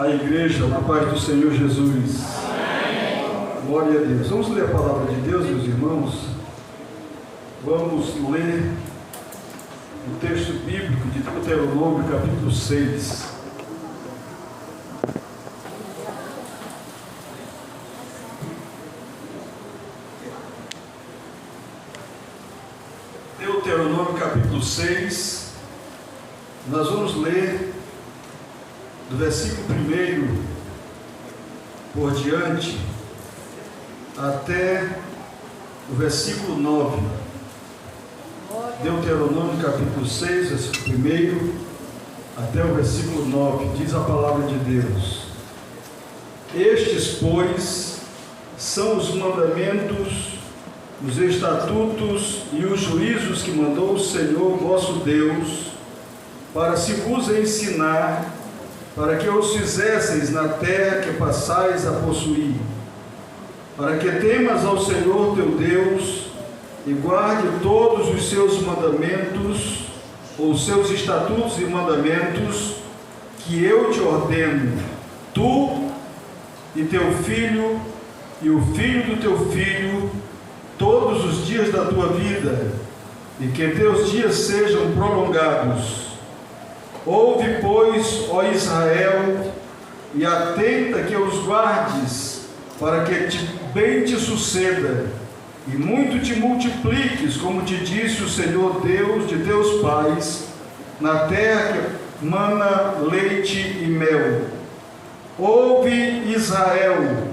da igreja, na paz do Senhor Jesus. Amém. Glória a Deus. Vamos ler a palavra de Deus, meus irmãos. Vamos ler o texto bíblico de Deuteronômio, capítulo 6. Deuteronômio, capítulo 6. Nós vamos ler do versículo 1 por diante até o versículo 9. Deuteronômio capítulo 6, versículo 1 até o versículo 9, diz a palavra de Deus: Estes, pois, são os mandamentos, os estatutos e os juízos que mandou o Senhor vosso Deus, para se vos ensinar, para que os fizesseis na terra que passais a possuir, para que temas ao Senhor teu Deus, e guarde todos os seus mandamentos, ou seus estatutos e mandamentos, que eu te ordeno, tu e teu filho, e o filho do teu filho, todos os dias da tua vida, e que teus dias sejam prolongados. Ouve, pois, ó Israel, e atenta que os guardes, para que bem te suceda, e muito te multipliques, como te disse o Senhor Deus de teus pais, na terra que mana leite e mel. Ouve, Israel,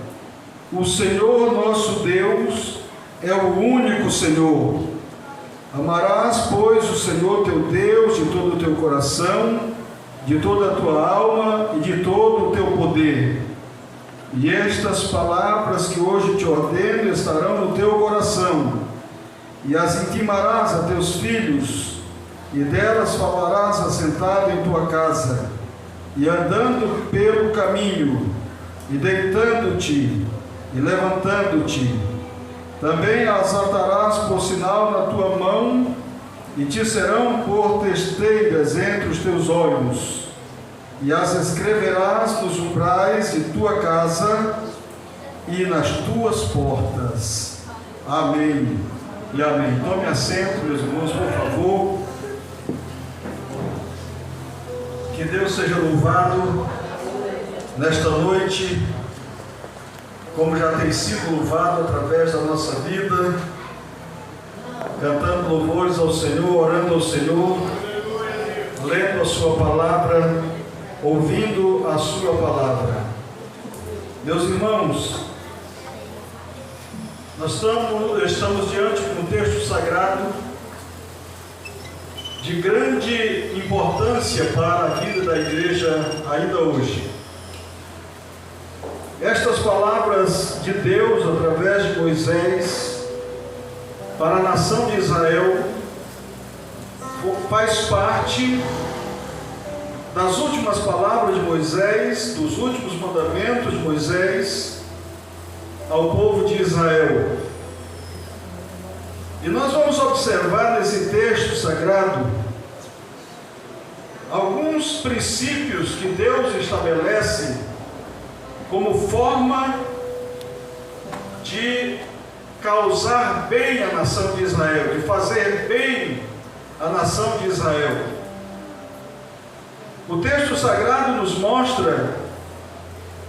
o Senhor nosso Deus é o único Senhor. Amarás, pois, o Senhor teu Deus de todo o teu coração, de toda a tua alma e de todo o teu poder. E estas palavras que hoje te ordeno estarão no teu coração, e as intimarás a teus filhos, e delas falarás assentado em tua casa, e andando pelo caminho, e deitando-te, e levantando-te. Também as atarás por sinal na tua mão, e te serão por testeiras entre os teus olhos, e as escreverás nos umbrais de tua casa e nas tuas portas. Amém e amém. Tome assento, meus irmãos, por favor. Que Deus seja louvado nesta noite, como já tem sido louvado através da nossa vida, cantando louvores ao Senhor, orando ao Senhor, lendo a sua palavra, ouvindo a sua palavra. Meus irmãos, nós estamos diante de um texto sagrado de grande importância para a vida da igreja ainda hoje. Estas palavras de Deus através de Moisés para a nação de Israel faz parte das últimas palavras de Moisés, dos últimos mandamentos de Moisés ao povo de Israel. E nós vamos observar nesse texto sagrado alguns princípios que Deus estabelece como forma de causar bem à nação de Israel, de fazer bem à nação de Israel. O texto sagrado nos mostra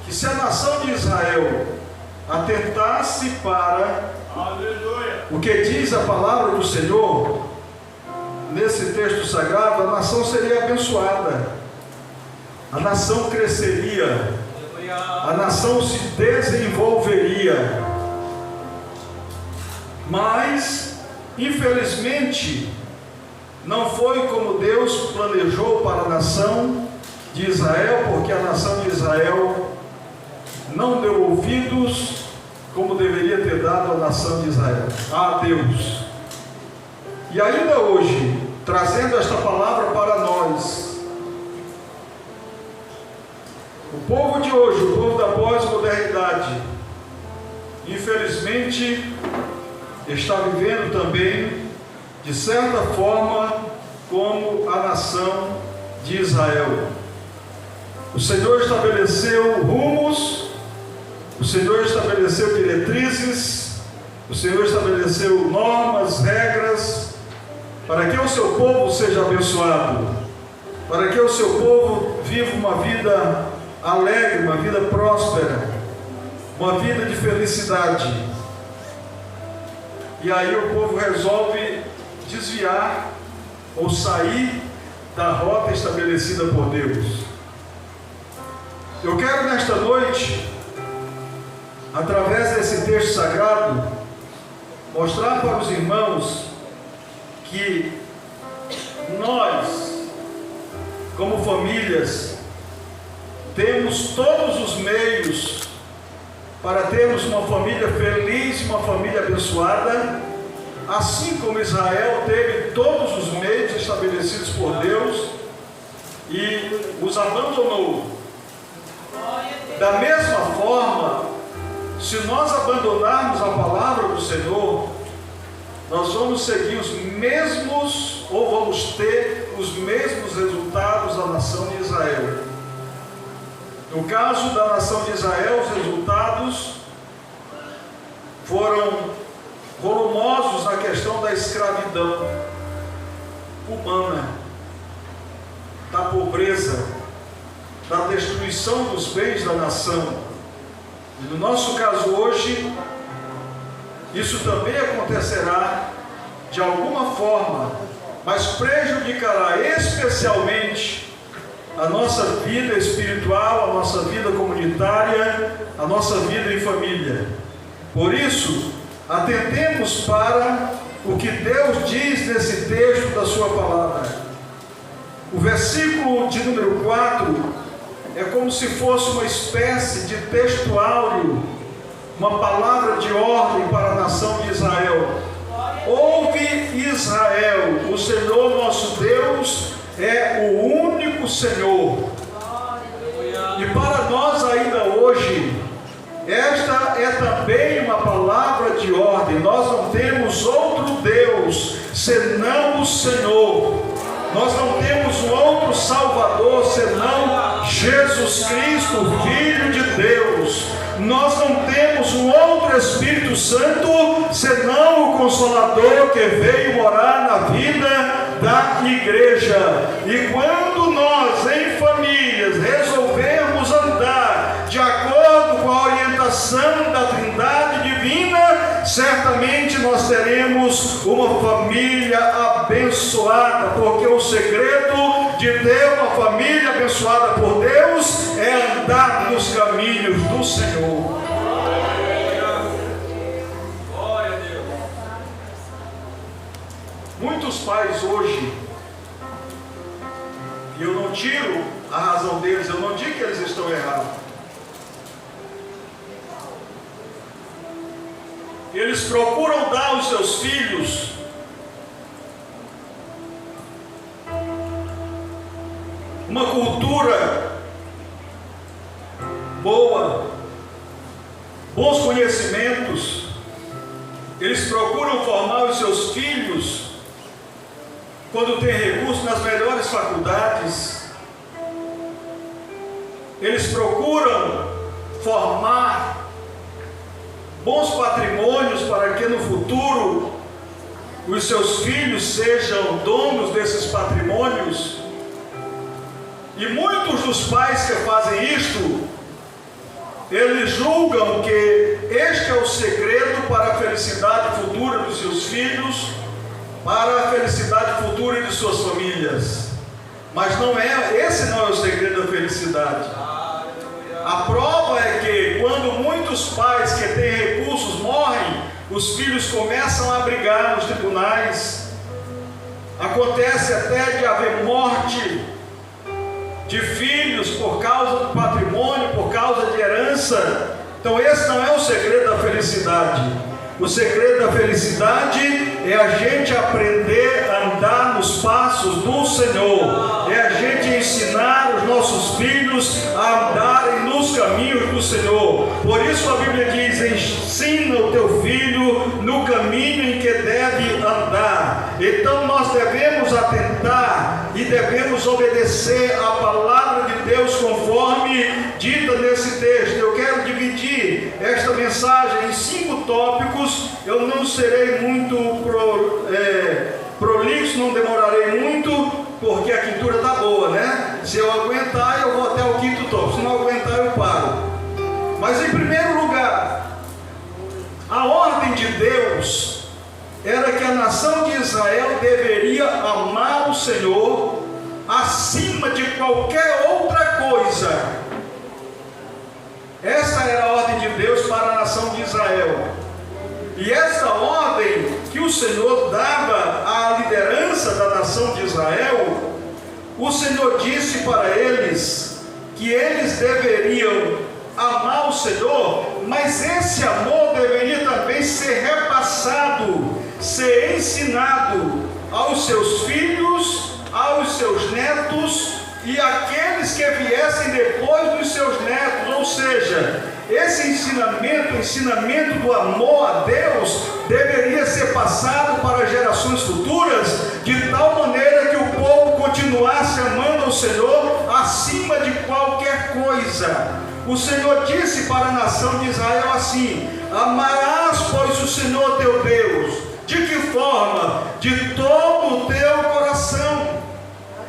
que se a nação de Israel atentasse para o que diz a palavra do Senhor, nesse texto sagrado, a nação seria abençoada, a nação cresceria, a nação se desenvolveria. Mas, infelizmente, não foi como Deus planejou para a nação de Israel, porque a nação de Israel não deu ouvidos como deveria ter dado a nação de Israel, a Deus. E ainda hoje, trazendo esta palavra para nós, o povo de hoje, o povo da pós-modernidade, infelizmente, está vivendo também, de certa forma, como a nação de Israel. O Senhor estabeleceu rumos, o Senhor estabeleceu diretrizes, o Senhor estabeleceu normas, regras, para que o seu povo seja abençoado, para que o seu povo viva uma vida alegre, uma vida próspera, uma vida de felicidade. E aí o povo resolve desviar ou sair da rota estabelecida por Deus. Eu quero nesta noite, através desse texto sagrado, mostrar para os irmãos que nós, como famílias, temos todos os meios para termos uma família feliz, uma família abençoada, assim como Israel teve todos os meios estabelecidos por Deus e os abandonou. Da mesma forma, se nós abandonarmos a palavra do Senhor, nós vamos seguir os mesmos, ou vamos ter os mesmos resultados da nação de Israel. No caso da nação de Israel, os resultados foram volumosos na questão da escravidão humana, da pobreza, da destruição dos bens da nação. E no nosso caso hoje, isso também acontecerá de alguma forma, mas prejudicará especialmente a nossa vida espiritual, a nossa vida comunitária, a nossa vida em família. Por isso, atentemos para o que Deus diz nesse texto da sua palavra. O versículo de número 4 é como se fosse uma espécie de texto áureo, uma palavra de ordem para a nação de Israel. Ouve, Israel, o Senhor nosso Deus é o único Senhor. E para nós ainda hoje, esta é também uma palavra de ordem. Nós não temos outro Deus senão o Senhor. Nós não temos um outro Salvador senão Jesus Cristo, Filho de Deus. Nós não temos um outro Espírito Santo senão o Consolador que veio morar na vida da igreja. E quando nós em famílias resolvermos andar de acordo com a orientação da Trindade Divina, certamente nós teremos uma família abençoada, porque o segredo de ter uma família abençoada por Deus é andar nos caminhos do Senhor. Glória a Deus. Muitos pais hoje, e eu não tiro a razão deles, eu não digo que eles estão errados, eles procuram dar aos seus filhos uma cultura boa, bons conhecimentos. Eles procuram formar os seus filhos, quando tem recurso, nas melhores faculdades. Eles procuram formar bons patrimônios para que no futuro os seus filhos sejam donos desses patrimônios. E muitos dos pais que fazem isto, eles julgam que este é o segredo para a felicidade futura dos seus filhos, para a felicidade futura de suas famílias. Mas não é, esse não é o segredo da felicidade. A prova é que quando muitos pais que têm recursos morrem, os filhos começam a brigar nos tribunais. Acontece até de haver morte de filhos por causa do patrimônio, por causa de herança. Então esse não é o segredo da felicidade. O segredo da felicidade é a gente aprender a andar nos passos do Senhor, é a gente ensinar os nossos filhos a andarem nos caminhos do Senhor. Por isso a Bíblia diz: ensina o teu filho no caminho em que deve andar. Então nós devemos atentar e devemos devemos obedecer a palavra de Deus conforme dita nesse texto. Eu quero dividir esta mensagem em 5 tópicos. Eu não serei muito prolixo, não demorarei muito, porque a quintura está boa, né? Se eu aguentar, eu vou até o 5º tópico. Se não aguentar, eu paro. Mas em primeiro lugar, a ordem de Deus era que a nação de Israel deveria amar o Senhor acima de qualquer outra coisa. Essa era a ordem de Deus para a nação de Israel. E essa ordem que o Senhor dava à liderança da nação de Israel, o Senhor disse para eles que eles deveriam amar o Senhor, mas esse amor deveria também ser repassado, ser ensinado aos seus filhos, aos seus netos e aqueles que viessem depois dos seus netos. Ou seja, esse ensinamento do amor a Deus deveria ser passado para gerações futuras, de tal maneira que o povo continuasse amando ao Senhor acima de qualquer coisa. O Senhor disse para a nação de Israel assim: amarás, pois, o Senhor teu Deus. De que forma? De todo o teu coração.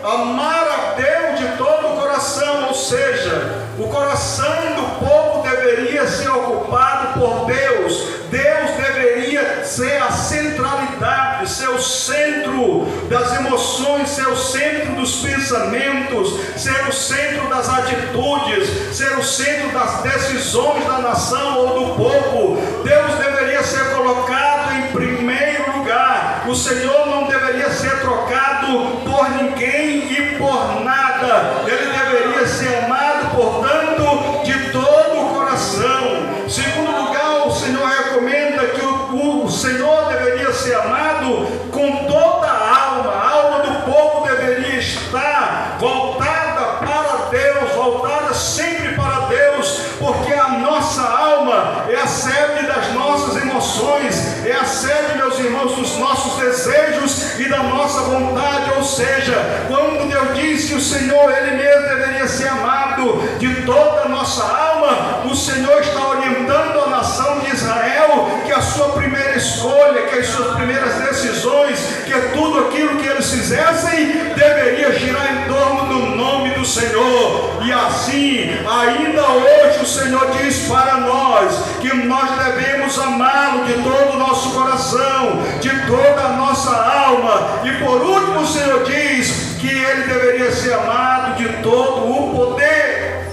Amar a Deus de todo o coração, ou seja, o coração do povo deveria ser ocupado por Deus. Deus deveria ser a centralidade, ser o centro das emoções, ser o centro dos pensamentos, ser o centro das atitudes, ser o centro das decisões da nação ou do povo. Deus deveria ser colocado em primeiro lugar. O Senhor não deveria ser trocado por ninguém e por nada. Ele deveria ser amado, portanto, de todo o coração. Segundo lugar, o Senhor recomenda que o Senhor deveria ser amado com toda a alma. A alma do povo deveria estar voltada para Deus, voltada sempre para Deus, porque a nossa alma é a sede das nossas emoções, é a sede, meus irmãos, dos nossos desejos e da nossa vontade. Ou seja, quando Deus diz que o Senhor, Ele mesmo deveria ser amado de toda a nossa alma, o Senhor está orientando a nação de Israel que a sua primeira escolha, que as suas primeiras decisões, que tudo aquilo que eles fizessem deveria girar em torno do nome do Senhor. E assim, ainda hoje o Senhor diz para nós que nós devemos amá-lo de todo o nosso coração, de toda a nossa alma. E por último, o Senhor diz que Ele deveria ser amado de todo o poder,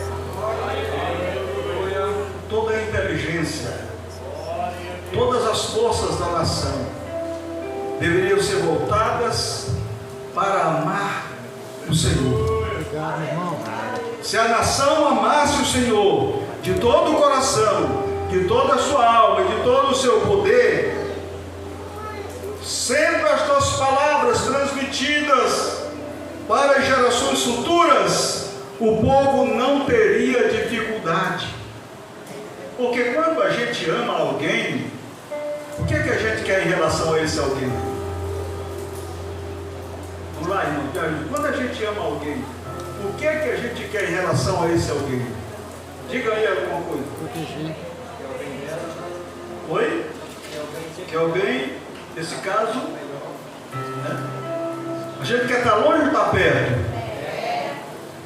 toda a inteligência, todas as forças da nação deveriam ser voltadas para amar o Senhor. Se a nação amasse o Senhor de todo o coração, de toda a sua alma, de todo o seu poder, sendo estas palavras transmitidas para gerações futuras, o povo não teria dificuldade. Porque quando a gente ama alguém, o que é que a gente quer em relação a esse alguém? Vamos lá, irmão. Quando a gente ama alguém, o que é que a gente quer em relação a esse alguém? Diga aí alguma coisa. Proteger. Oi? Que alguém, nesse caso, né? A gente quer estar longe ou estar perto?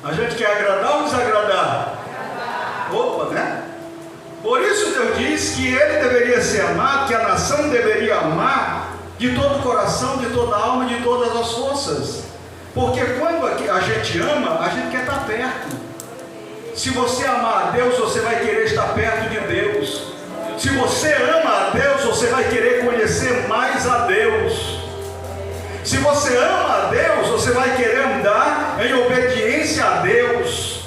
A gente quer agradar ou desagradar? Opa, né? Por isso Deus diz que Ele deveria ser amado, que a nação deveria amar de todo o coração, de toda a alma, de todas as forças. Porque quando a gente ama, a gente quer estar perto. Se você amar a Deus, você vai querer estar perto de Deus. Se você ama a Deus, você vai querer conhecer mais a Deus. Se você ama a Deus, você vai querer andar em obediência a Deus.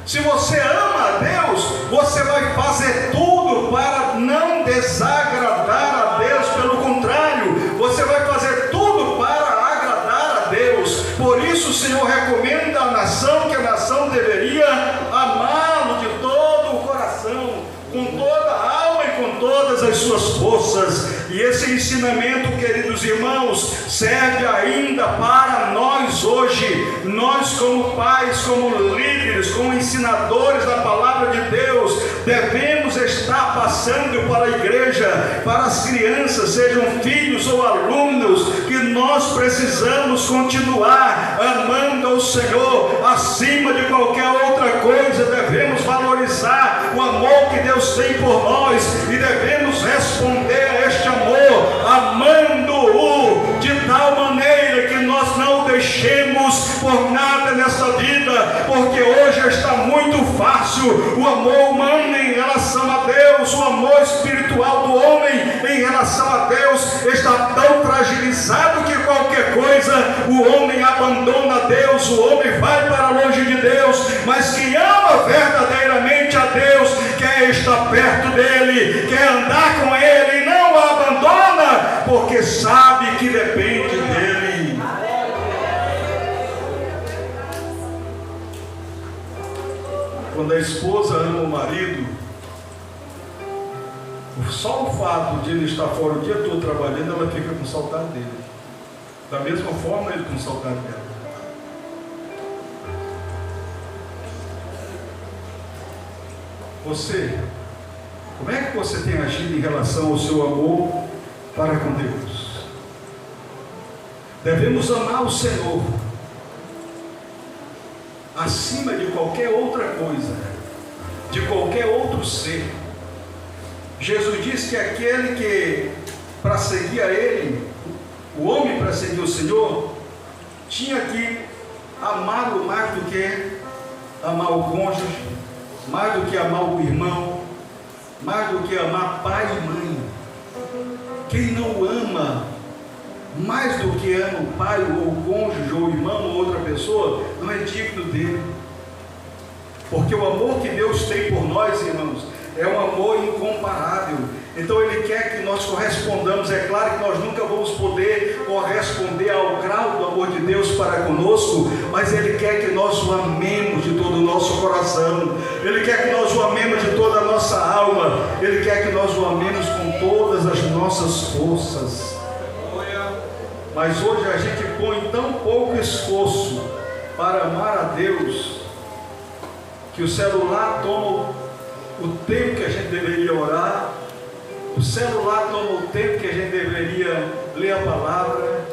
Se você ama a Deus, você vai fazer tudo para não desagradar a Deus. Pelo contrário, você vai fazer tudo para agradar a Deus. Por isso o Senhor recomenda à nação que a nação deveria amá-lo de todo o coração, com toda a alma e com todas as suas forças. E esse ensinamento, queridos irmãos, serve ainda para nós hoje. Nós, como pais, como líderes, como ensinadores da palavra de Deus, devemos estar passando para a igreja, para as crianças, sejam filhos ou alunos, que nós precisamos continuar amando ao Senhor acima de qualquer outra coisa. Devemos valorizar o amor que Deus tem por nós e devemos responder a este amor amando-o de tal maneira que nós não deixemos por nada nessa vida, porque hoje está muito fácil o amor humano em relação a Deus, o amor espiritual do homem em relação a Deus está tão fragilizado que qualquer coisa o homem abandona Deus, o homem vai para longe de Deus. Mas quem ama verdadeiramente a Deus quer estar perto dele, quer andar com ele e não o abandona, porque sabe que depende dele. Quando a esposa ama o marido, só o fato de ele estar fora o dia todo trabalhando, ela fica com saudade dele. Da mesma forma, ele com saudade dela. Você, como é que você tem agido em relação ao seu amor para com Deus? Devemos amar o Senhor acima de qualquer outra coisa, de qualquer outro ser. Jesus disse que aquele que, para seguir a Ele, o homem para seguir o Senhor, tinha que amá-lo mais do que amar o cônjuge, mais do que amar o irmão, mais do que amar pai e mãe. Quem não ama mais do que ama o pai, ou o cônjuge, ou o irmão, ou outra pessoa, não é digno dele. Porque o amor que Deus tem por nós, irmãos, é um amor incomparável. Então Ele quer que nós correspondamos. É claro que nós nunca vamos poder corresponder ao grau do amor de Deus para conosco, mas Ele quer que nós o amemos de todo o nosso coração. Ele quer que nós o amemos de toda a nossa alma. Ele quer que nós o amemos com todas as nossas forças. Mas hoje a gente põe tão pouco esforço para amar a Deus, que o celular toma o tempo que a gente deveria orar, o celular toma o tempo que a gente deveria ler a palavra,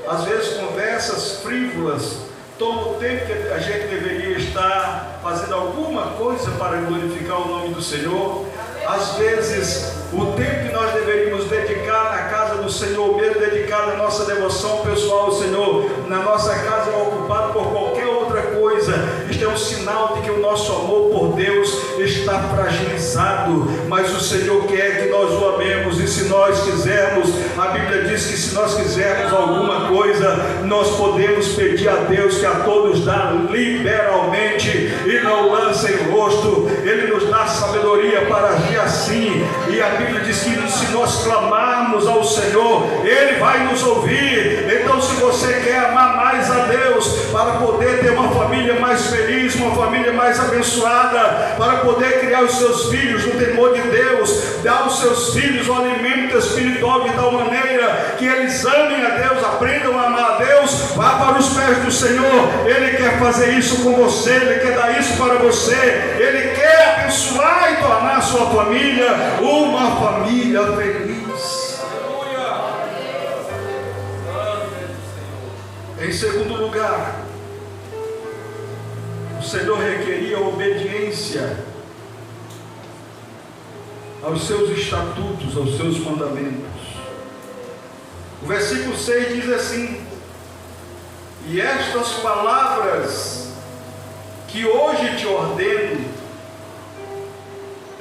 às vezes conversas frívolas tomam o tempo que a gente deveria estar fazendo alguma coisa para glorificar o nome do Senhor. Às vezes o tempo que nós deveríamos dedicar na casa do Senhor, mesmo dedicado à nossa devoção pessoal ao Senhor, na nossa casa, é ocupado por qualquer outra coisa. Isto é um sinal de que o nosso amor por Deus está fragilizado, mas o Senhor quer que nós o amemos. E se nós quisermos, a Bíblia diz que se nós quisermos alguma coisa, nós podemos pedir a Deus, que a todos dá liberalmente e não lança em rosto. Ele nos dá sabedoria para agir assim, e a Bíblia diz que se nós clamarmos ao Senhor, Ele vai nos ouvir. Então, se você quer amar mais a Deus, para poder ter uma família mais feliz, uma família mais abençoada, para poder criar os seus filhos no temor de Deus, dar aos seus filhos o alimento espiritual de tal maneira que eles amem a Deus, aprendam a amar a Deus, vá para os pés do Senhor. Ele quer fazer isso com você, Ele quer dar isso para você, Ele quer abençoar e tornar a sua família uma família feliz. Em segundo lugar, o Senhor requeria obediência aos seus estatutos, aos seus mandamentos. O versículo 6 diz assim: e estas palavras que hoje te ordeno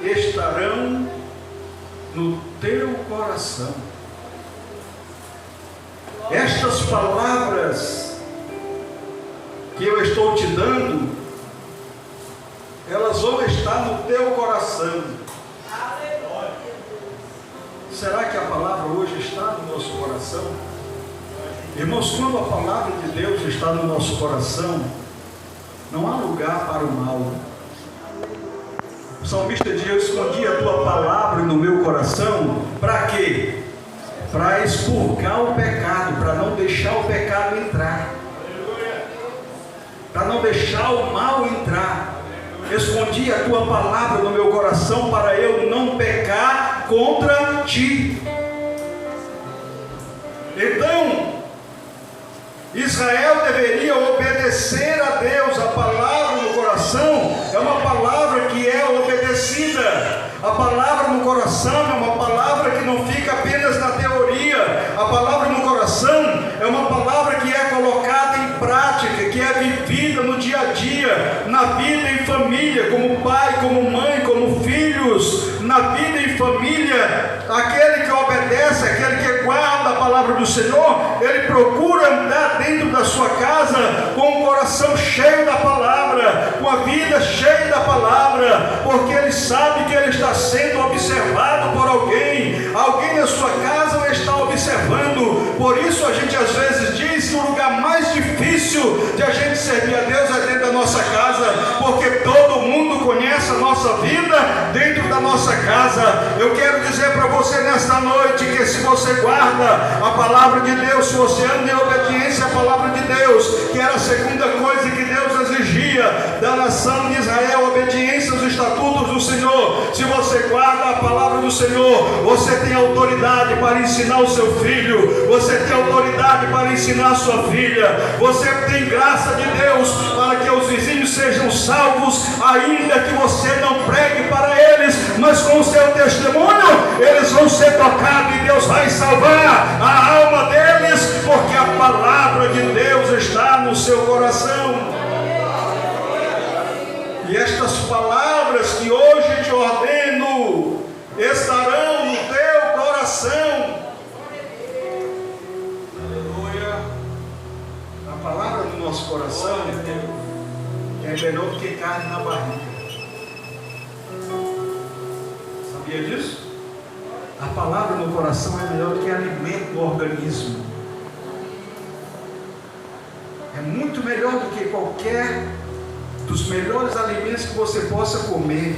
estarão no teu coração. Estas palavras que eu estou te dando, elas vão estar no teu coração. Será que a palavra hoje está no nosso coração? Irmãos, quando a palavra de Deus está no nosso coração, não há lugar para o mal. O salmista diz: eu escondi a tua palavra no meu coração. Para quê? Para expurgar o pecado, para não deixar o pecado entrar, para não deixar o mal entrar. Escondi a tua palavra no meu coração para eu não pecar contra ti. Então, Israel deveria obedecer a Deus. A palavra no coração é uma palavra que é obedecida. A palavra no coração é uma palavra que não fica apenas na teoria. A palavra no coração é uma palavra que é colocada em prática, que é vivida no dia a dia, na vida em família, como pai, como mãe, como filhos, na vida em família. Aquele que obedece, aquele que guarda a palavra do Senhor, ele procura andar dentro da sua casa com o coração cheio da palavra, com a vida cheia da palavra, porque ele sabe que ele está sendo observado por alguém na sua casa o está observando. Por isso a gente às vezes diz que o lugar mais difícil de a gente servir a Deus é dentro da nossa casa, porque todo mundo conhece a nossa vida dentro da nossa casa. Eu quero dizer para você nesta noite que se você guarda a palavra de Deus, se você anda em obediência à palavra de Deus, que era a segunda coisa que Deus exigia da nação de Israel, obediência aos estatutos do Senhor. Se você guarda a palavra do Senhor, você tem autoridade para ensinar o seu filho, você tem autoridade para ensinar a sua filha, você tem graça de Deus para que os vizinhos sejam salvos, ainda que você não pregue para eles, mas com o seu testemunho eles vão ser tocados e Deus vai salvar a alma deles, porque a palavra de Deus está no seu coração. E estas palavras que hoje te ordeno estarão no teu coração. Aleluia. A palavra no nosso coração é melhor do que carne na barriga. Sabia disso? A palavra no coração é melhor do que alimento no organismo. É muito melhor do que qualquer dos melhores alimentos que você possa comer,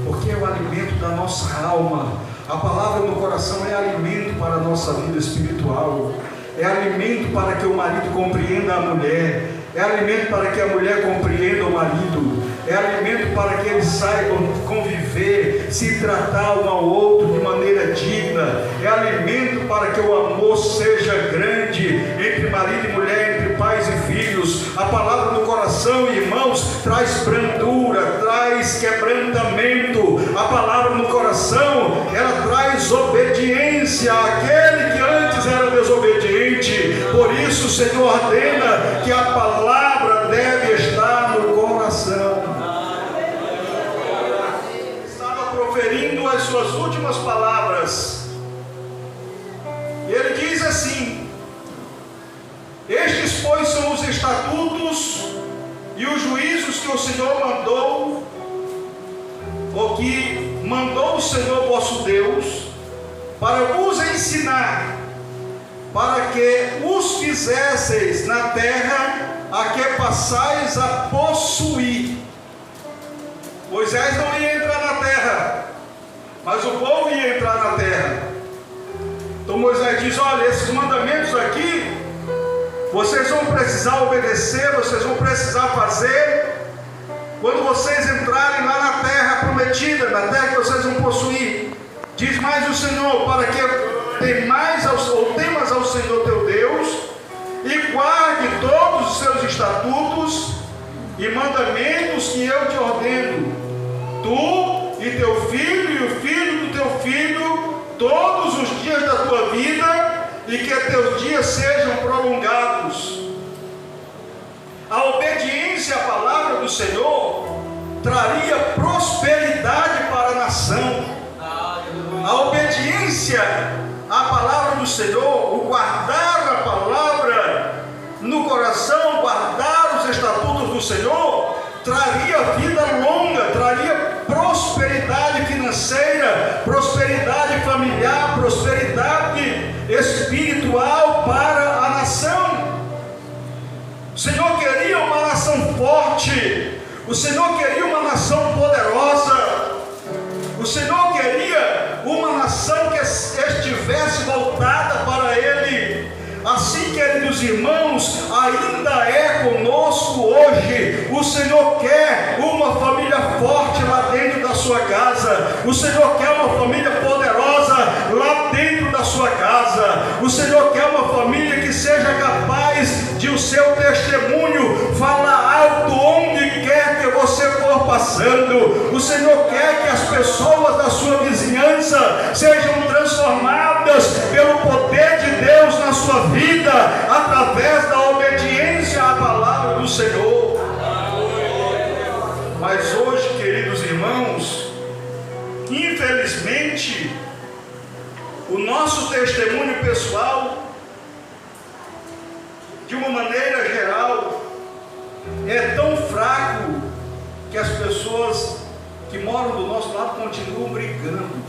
porque é o alimento da nossa alma. A palavra no coração é alimento para a nossa vida espiritual, é alimento para que o marido compreenda a mulher, é alimento para que a mulher compreenda o marido, é alimento para que eles saibam conviver, se tratar um ao outro de maneira digna, é alimento para que o amor seja grande entre marido e mulher, entre pais e filhos. A palavra no coração, irmãos, traz brandura, traz quebrantamento. A palavra no coração, ela traz obediência àquele que antes era desobediente. Por isso o Senhor ordena que a palavra deve estar no coração. Estava proferindo as suas últimas palavras, e ele diz assim: estes, pois, são os estatutos e os juízos que o Senhor mandou, ou que mandou o Senhor vosso Deus, para vos ensinar, para que os fizesseis na terra a que passais a possuir. Moisés não ia entrar na terra, mas o povo ia entrar na terra. Então Moisés diz: olha, esses mandamentos aqui, vocês vão precisar obedecer, vocês vão precisar fazer, quando vocês entrarem lá na terra prometida, na terra que vocês vão possuir. Diz mais o Senhor: para que temas ao Senhor teu Deus, e guarde todos os seus estatutos e mandamentos que eu te ordeno, tu e teu filho e o filho do teu filho, todos os dias da tua vida, e que teus dias sejam prolongados. A obediência à palavra do Senhor traria prosperidade para a nação. A obediência à palavra do Senhor, o guardar a palavra no coração, guardar os estatutos do Senhor, traria vida longa, traria prosperidade financeira, prosperidade familiar, prosperidade espiritual para a nação. O Senhor queria uma nação forte, O Senhor queria uma nação poderosa. O Senhor queria uma nação que estivesse voltada para Ele. Assim, queridos irmãos, ainda é conosco hoje. O Senhor quer uma família forte lá dentro da sua casa. O Senhor quer uma família poderosa lá dentro da sua casa. O Senhor quer uma família que seja capaz de o seu testemunho falar alto onde quer que você for passando. O Senhor quer que as pessoas da sua vizinhança sejam transformadas pelo poder de Deus na sua vida, através da obediência à palavra do Senhor. Mas hoje, queridos irmãos, infelizmente, o nosso testemunho pessoal, de uma maneira geral, é tão fraco que as pessoas que moram do nosso lado continuam brigando,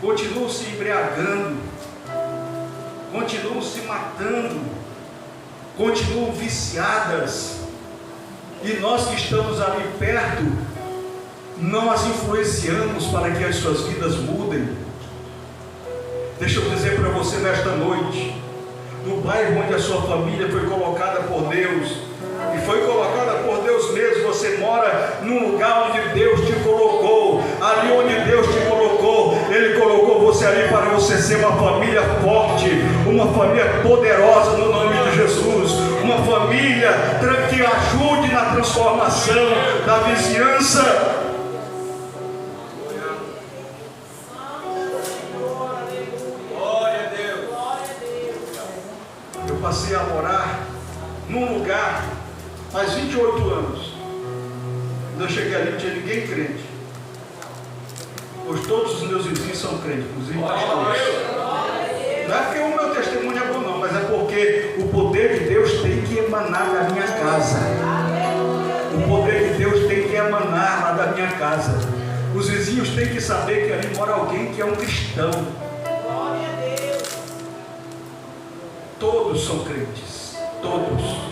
continuam se embriagando, continuam se matando, continuam viciadas, e nós que estamos ali perto, não as influenciamos para que as suas vidas mudem. Deixa eu dizer para você nesta noite, no bairro onde a sua família foi colocada por Deus, e foi colocada por Deus mesmo, você mora num lugar onde Deus te colocou. Ali onde Deus te colocou, Ele colocou você ali para você ser uma família forte, uma família poderosa no nome de Jesus, uma família que ajude na transformação da vizinhança. Eu passei a morar num lugar faz 28 anos. Quando eu cheguei ali não tinha ninguém crente. Hoje todos os meus vizinhos são crentes, inclusive pastores. Não é porque o meu testemunho é bom não, mas é porque o poder de Deus tem que emanar da minha casa. O poder de Deus tem que emanar lá da minha casa. Os vizinhos têm que saber que ali mora alguém que é um cristão. Todos são crentes. Todos.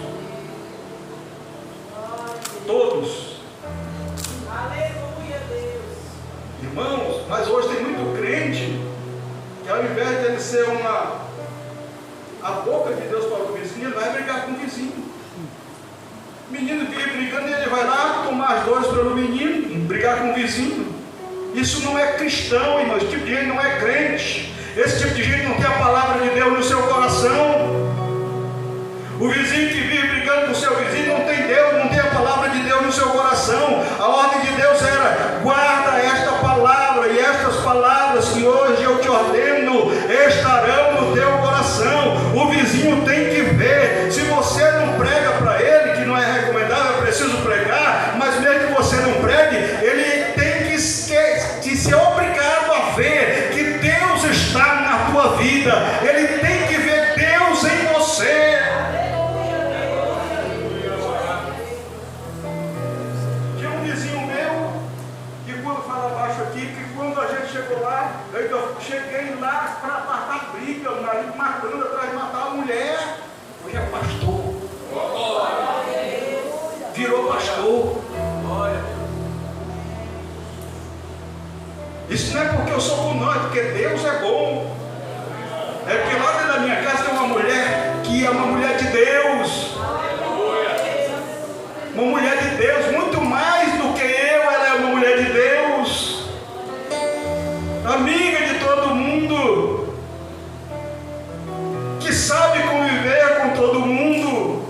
Todos. Irmãos, mas hoje tem muito crente que ao invés de ele ser a boca de Deus para o vizinho, ele vai brigar com o vizinho. O menino que ia brigando, ele vai lá tomar as dores pelo menino, brigar com o vizinho. Isso não é cristão, irmãos. Esse tipo de gente não é crente. Esse tipo de gente não tem a palavra de Deus no seu coração. O vizinho que vive brigando com o seu vizinho não tem Deus, não tem a palavra de Deus no seu coração. A ordem de Deus era: guarda esta palavra, e estas palavras que hoje eu te ordeno estarão no teu coração. O vizinho tem que ver. Se você não prega para ele, que não é recomendável, é preciso pregar, mas mesmo que você não pregue, ele tem que ser obrigado a ver que Deus está na tua vida. Ele tem que ver Deus em você. Chegou lá, eu cheguei lá para matar briga, o marido matando atrás de matar a mulher. Hoje é pastor. Virou pastor. Isso não é porque eu sou bom, não, é porque Deus é bom. É porque lá dentro da minha casa tem uma mulher que é uma mulher de Deus. Uma mulher de Deus, muito mais do que eu, ela é uma mulher de Deus. Amiga de todo mundo, que sabe conviver com todo mundo.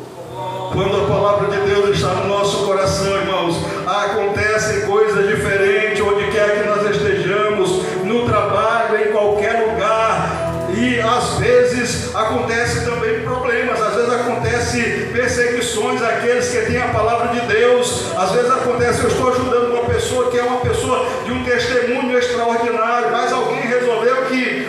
Quando a palavra de Deus está no nosso coração, irmãos, acontecem coisas diferentes onde quer que nós estejamos, no trabalho, em qualquer lugar. E às vezes acontecem também problemas, às vezes acontecem perseguições àqueles que têm a palavra de Deus. Às vezes acontece, eu estou ajudando uma pessoa que é uma pessoa de um testemunho extraordinário, mas alguém resolveu que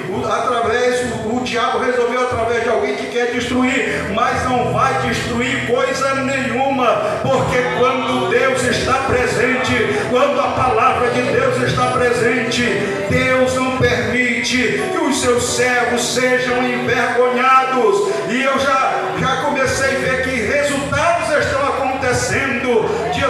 o diabo resolveu através de alguém que quer destruir, mas não vai destruir coisa nenhuma, porque quando Deus está presente, quando a palavra de Deus está presente, Deus não permite que os seus servos sejam envergonhados. E eu já comecei a ver que resultados estão acontecendo de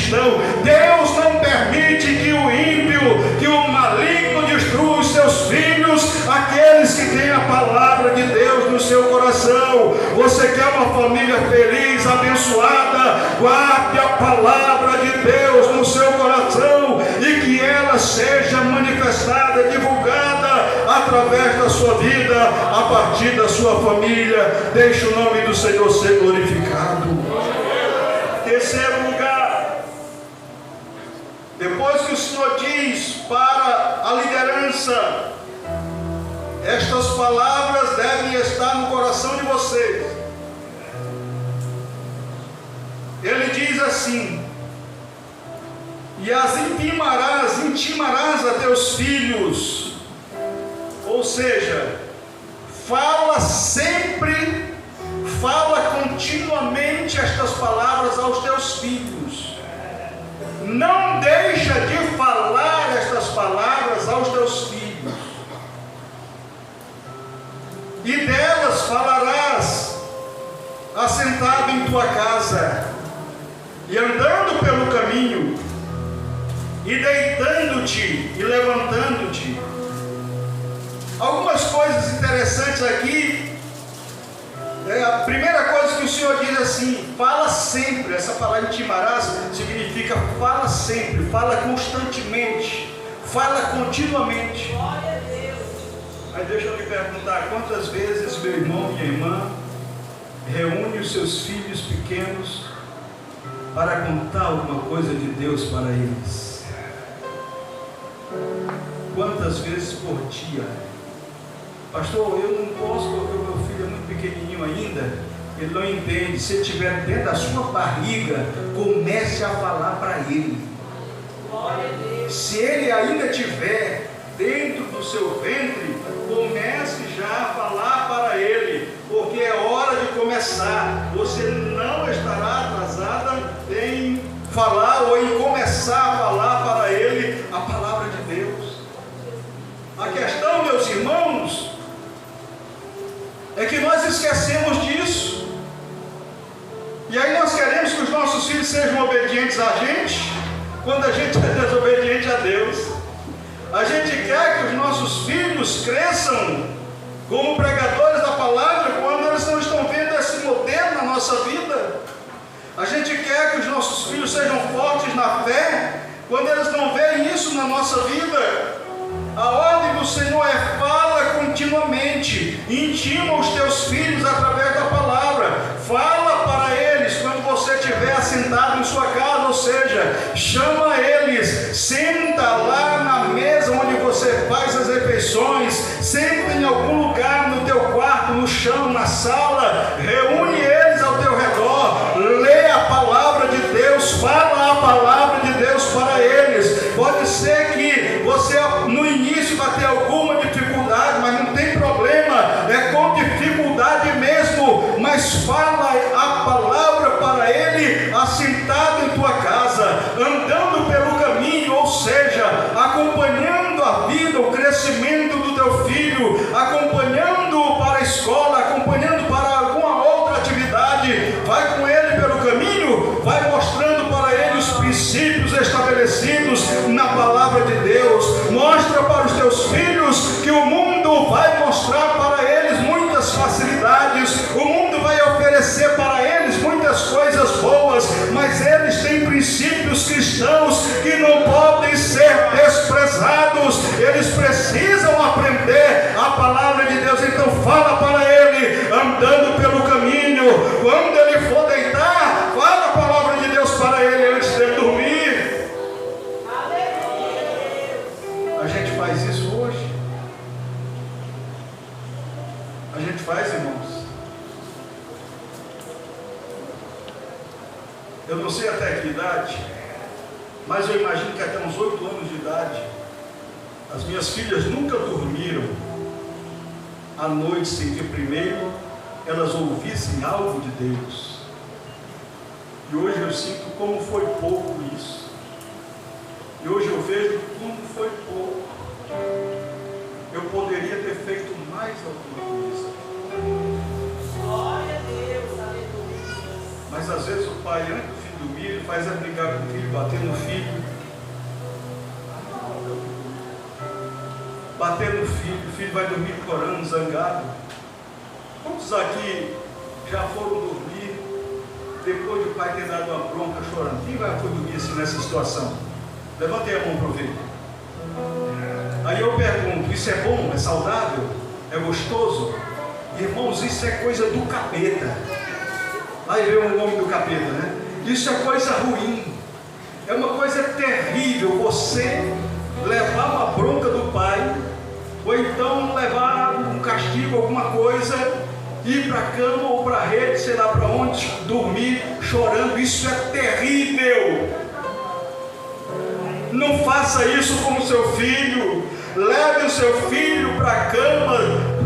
cristão. Deus não permite que o ímpio, que o maligno destrua os seus filhos, aqueles que têm a palavra de Deus no seu coração. Você quer uma família feliz, abençoada? Guarde a palavra de Deus no seu coração e que ela seja manifestada, divulgada através da sua vida, a partir da sua família. Deixe o nome do Senhor ser glorificado. Terceiro lugar, depois que o Senhor diz para a liderança, estas palavras devem estar no coração de vocês. Ele diz assim: e as intimarás a teus filhos. Ou seja, fala sempre, fala continuamente estas palavras aos teus filhos. Não deixa de falar estas palavras aos teus filhos. E delas falarás assentado em tua casa, e andando pelo caminho, e deitando-te e levantando-te. Algumas coisas interessantes aqui. A primeira coisa que o Senhor diz assim: fala sempre. Essa palavra intimarás significa fala sempre, fala constantemente, fala continuamente. Mas deixa eu lhe perguntar, quantas vezes meu irmão, minha irmã, reúne os seus filhos pequenos para contar alguma coisa de Deus para eles? Quantas vezes por dia? Pastor, eu não posso porque o meu filho é muito pequenininho ainda, ele não entende. Se ele estiver dentro da sua barriga, comece a falar para ele. Se ele ainda estiver dentro do seu ventre, comece já a falar para ele, porque é hora de começar. Você não estará atrasada em falar ou em começar a falar para ele a palavra de Deus. A questão, meus irmãos, é que nós esquecemos disso. E aí nós queremos que os nossos filhos sejam obedientes a gente, quando a gente é desobediente a Deus. A gente quer que os nossos filhos cresçam como pregadores da palavra, quando eles não estão vendo esse modelo na nossa vida. A gente quer que os nossos filhos sejam fortes na fé, quando eles não veem isso na nossa vida. A ordem do Senhor é: fala continuamente, intima os teus filhos através da palavra, fala para eles quando você estiver assentado em sua casa, ou seja, chama eles, senta lá na mesa onde você faz as refeições, senta em algum lugar no teu quarto, no chão, na sala, reúne eles ao teu redor, lê a palavra de Deus, fala a palavra de Deus para eles. Pode ser que você no início vai ter alguma dificuldade, mas não tem problema, é com dificuldade mesmo, mas fala a palavra para ele assentado em tua casa, andando pelo caminho, ou seja, acompanhando a vida, o crescimento do teu filho, acompanhando para a escola, acompanhando para alguma outra atividade. Vai com ele pelo caminho, vai mostrando para ele os princípios estabelecidos na palavra de Deus. Mostra para os teus filhos que o mundo vai mostrar para eles muitas facilidades, o mundo vai oferecer para eles muitas coisas boas, mas eles têm princípios cristãos que não podem ser desprezados. Eles precisam aprender a palavra de Deus. Então fala para ele, andando pelo caminho. Quando ele for deitar, fala a palavra de Deus para ele antes de dormir. A gente faz isso hoje? A gente faz, irmãos? Eu não sei até que idade, mas eu imagino que até uns 8 anos de idade, as minhas filhas nunca dormiram à noite sem que primeiro elas ouvissem algo de Deus. E hoje eu sinto como foi pouco isso. E hoje eu vejo como foi pouco. Eu poderia ter feito mais alguma coisa. Glória a Deus, aleluia. Mas às vezes o pai, antes do dormir, ele faz é brigar com o filho, bater no filho. Bater no filho, o filho vai dormir chorando, zangado. Quantos aqui já foram dormir depois de o pai ter dado uma bronca chorando? Quem vai dormir assim nessa situação? Levantem a mão para eu ver. Aí eu pergunto, isso é bom? É saudável? É gostoso? Irmãos, isso é coisa do capeta. Aí vem o nome do capeta, né? Isso é coisa ruim. É uma coisa terrível você levar uma bronca do pai, ou então levar um castigo, alguma coisa, ir para a cama ou para a rede, sei lá para onde, dormir chorando. Isso é terrível. Não faça isso com o seu filho. Leve o seu filho para a cama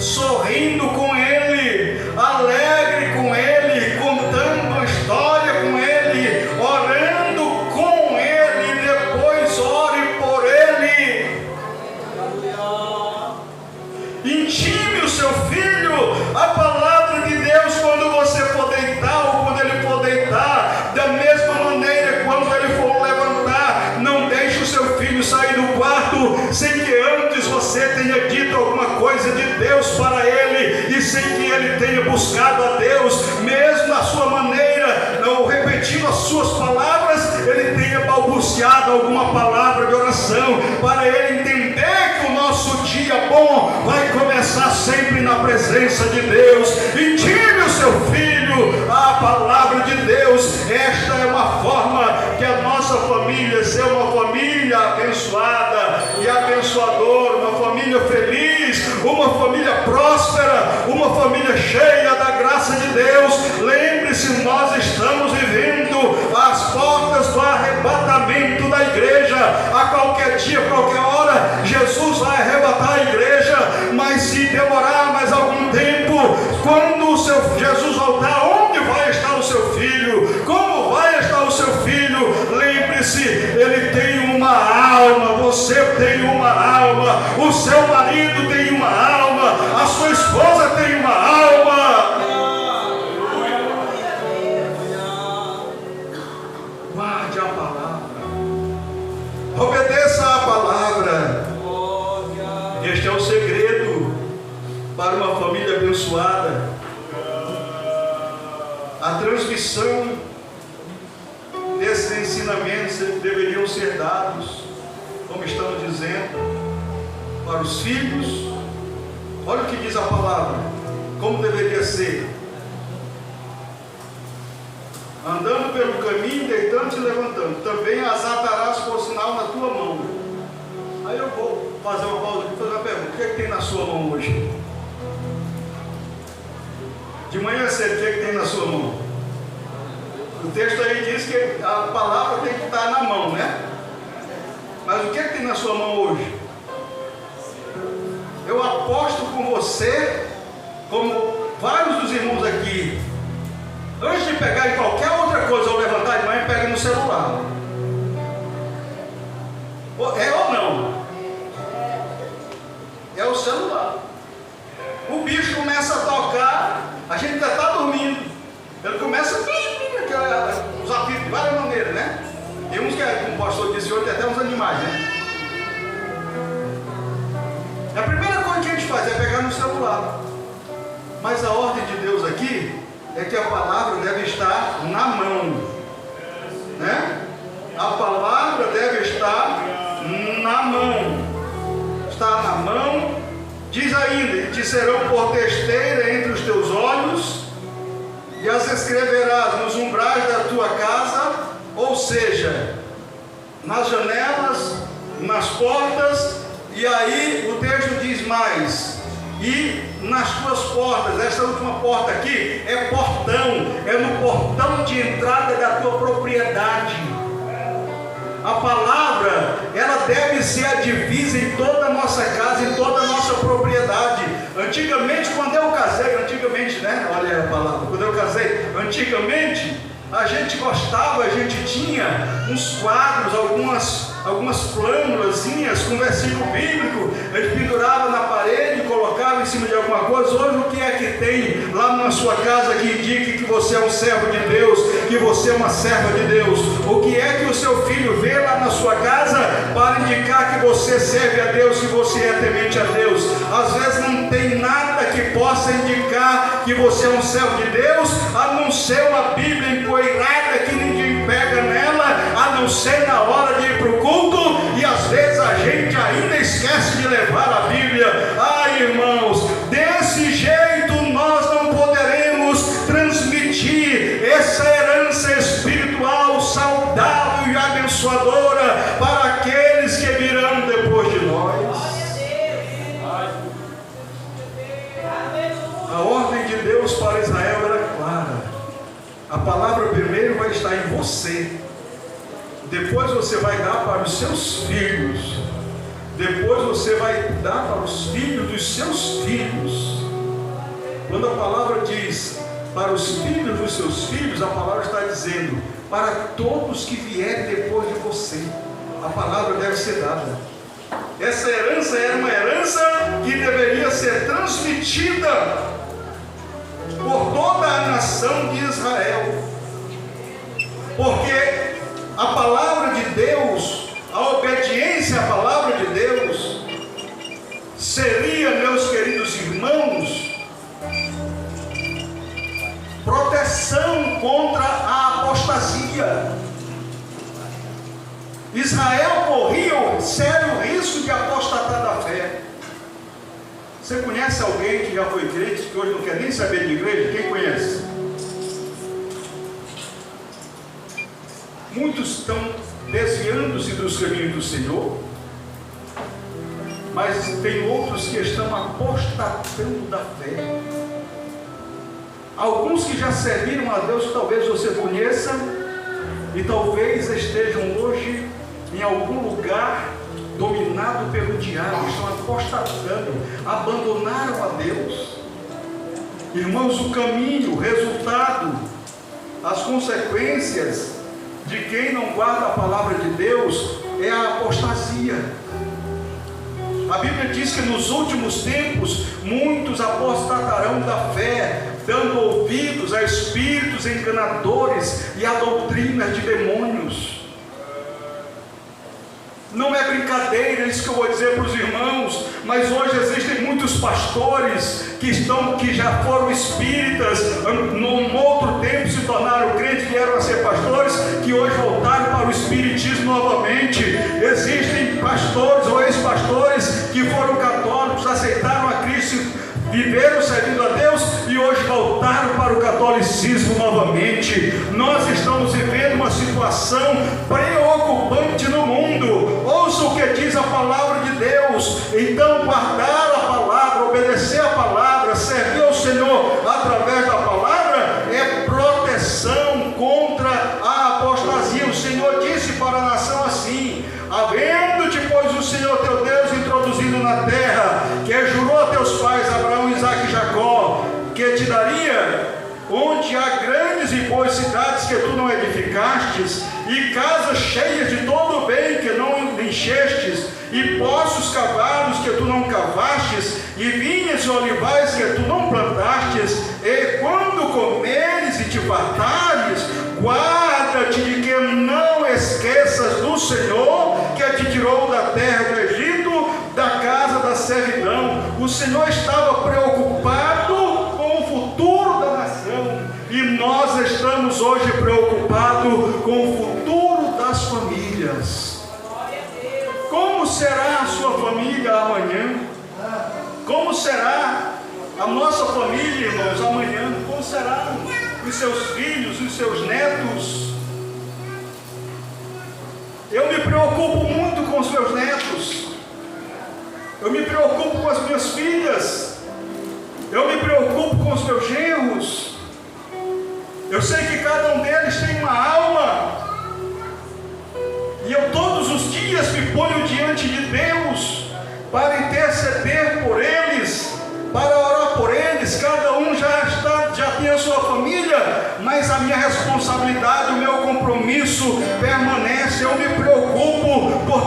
sorrindo com ele, alegre com ele, contando uma história com ele, orando com ele, depois ore por ele. Intime o seu filho a palavra de Deus quando você for deitar ou quando ele for deitar. Da mesma maneira, quando ele for levantar, não deixe o seu filho sair do quarto sem que antes você tenha dito alguma coisa de Deus para ele e sem que ele tenha buscado a Deus, mesmo na sua maneira, não repetindo as suas palavras, ele tenha balbuciado alguma palavra de oração, para ele entender que o nosso dia bom vai começar sempre na presença de Deus. Intime o seu filho à palavra de Deus. Esta é uma forma que a nossa família seja uma família abençoada e abençoadora, uma família feliz, uma família próspera, uma família cheia da graça de Deus. Lembre-se, nós estamos vivendo as portas do arrebatamento da igreja. A qualquer dia, a qualquer hora, Jesus vai arrebatar a igreja, mas se demorar mais algum tempo, quando o seu Jesus voltar, onde vai estar o seu filho? Como vai estar o seu filho? Lembre-se, ele tem uma alma, você tem uma alma, o seu marido tem uma alma, a sua esposa tem uma alma. Guarde a palavra, obedeça a palavra. Este é o segredo para uma família abençoada. A transmissão desses ensinamentos deveriam ser dados, como estamos dizendo, para os filhos. Olha o que diz a palavra, como deveria ser: andando pelo caminho, deitando-te e levantando, também as atarás por sinal na tua mão. Aí eu vou fazer uma pausa aqui e fazer uma pergunta: o que é que tem na sua mão hoje? De manhã cedo, o que é que tem na sua mão? O texto aí diz que a palavra tem que estar na mão, né? Mas o que é que tem na sua mão hoje? Eu aposto com você, como vários dos irmãos aqui, antes de pegar em qualquer outra coisa ou levantar de manhã, pega no celular. É ou não? É o celular. O bicho começa a tocar, a gente ainda está dormindo, ele começa a usar de várias maneiras, né? Tem uns que, como o pastor disse hoje, tem até uns animais, né? A primeira coisa que a gente faz é pegar no celular. Mas a ordem de Deus aqui é que a palavra deve estar na mão, né? A palavra deve estar na mão. Está na mão. Diz ainda: e te serão por testeira entre os teus olhos, e as escreverás nos umbrais da tua casa, ou seja, nas janelas, nas portas. E aí o texto diz mais: e nas tuas portas. Esta última porta aqui é portão, é no portão de entrada da tua propriedade. A palavra, ela deve ser a divisa em toda a nossa casa, em toda a nossa propriedade. Antigamente, quando eu casei, né? Olha a palavra, quando eu casei, antigamente, a gente gostava, a gente tinha uns quadros, algumas algumas flâmulazinhas com versículo bíblico, a gente pendurava na parede, colocava em cima de alguma coisa. Hoje o que é que tem lá na sua casa que indique que você é um servo de Deus, que você é uma serva de Deus? O que é que o seu filho vê lá na sua casa para indicar que você serve a Deus, que você é temente a Deus? Às vezes não tem nada que possa indicar que você é um servo de Deus, a não ser uma Bíblia empoeirada que ninguém pega nela, a não ser na hora de ir para o culto, e às vezes a gente ainda esquece de levar a Bíblia. Ai, irmãos, desse jeito nós não poderemos transmitir essa herança espiritual saudável e abençoadora para aqueles que virão depois de nós. A ordem de Deus para Israel era clara. A palavra primeiro vai estar em você, depois você vai dar para os seus filhos, depois você vai dar para os filhos dos seus filhos. Quando a palavra diz para os filhos dos seus filhos, a palavra está dizendo para todos que vierem depois de você. A palavra deve ser dada. Essa herança era uma herança que deveria ser transmitida por toda a nação de Israel, porque a palavra de Deus, a obediência à palavra de Deus, seria, meus queridos irmãos, proteção contra a apostasia. Israel corria o sério risco de apostatar da fé. Você conhece alguém que já foi crente, que hoje não quer nem saber de igreja? Quem conhece? Muitos estão desviando-se dos caminhos do Senhor, mas tem outros que estão apostatando da fé. Alguns que já serviram a Deus, talvez você conheça, e talvez estejam hoje em algum lugar dominado pelo diabo, estão apostatando, abandonaram a Deus. Irmãos, o caminho, o resultado, as consequências de quem não guarda a palavra de Deus é a apostasia. A Bíblia diz que nos últimos tempos muitos apostatarão da fé, dando ouvidos a espíritos enganadores e a doutrinas de demônios. Não é brincadeira isso que eu vou dizer para os irmãos, mas hoje existem muitos pastores que já foram espíritas, num outro tempo se tornaram crentes, vieram a ser pastores, que hoje voltaram para o espiritismo novamente. Existem pastores ou ex-pastores que foram católicos, aceitaram a Cristo, viveram servindo a Deus e hoje voltaram para o catolicismo novamente. Nós estamos vivendo uma situação preocupante no mundo. Ouça o que diz a palavra de Deus. Então, guardar a palavra, obedecer a palavra, servir ao Senhor através da palavra é proteção contra a apostasia. O Senhor disse para a nação assim: havendo-te, pois, o Senhor teu Deus introduzido na terra, que jurou a teus pais Abraão, Isaque e Jacó, que te daria, onde há grandes e boas cidades que tu não edificastes, e casas cheias de todo o bem que não enchestes, e poços cavados que tu não cavastes, e vinhas e olivais que tu não plantastes, e quando comeres e te fartares, guarda-te de que não esqueças do Senhor, que te tirou da terra do Egito, da casa da servidão. O Senhor estava preocupado com o futuro da nação, e nós estamos hoje preocupados com o futuro das famílias. Como será a sua família amanhã? Como será a nossa família, irmãos, amanhã? Como será os seus filhos, os seus netos? Eu me preocupo muito com os meus netos. Eu me preocupo com as minhas filhas. Eu me preocupo com os meus genros. Eu sei que cada um deles tem uma alma. E eu todos os dias me ponho diante de Deus para interceder por eles, para orar por eles. Cada um já tem a sua família, mas a minha responsabilidade, o meu compromisso permanece. Eu me preocupo por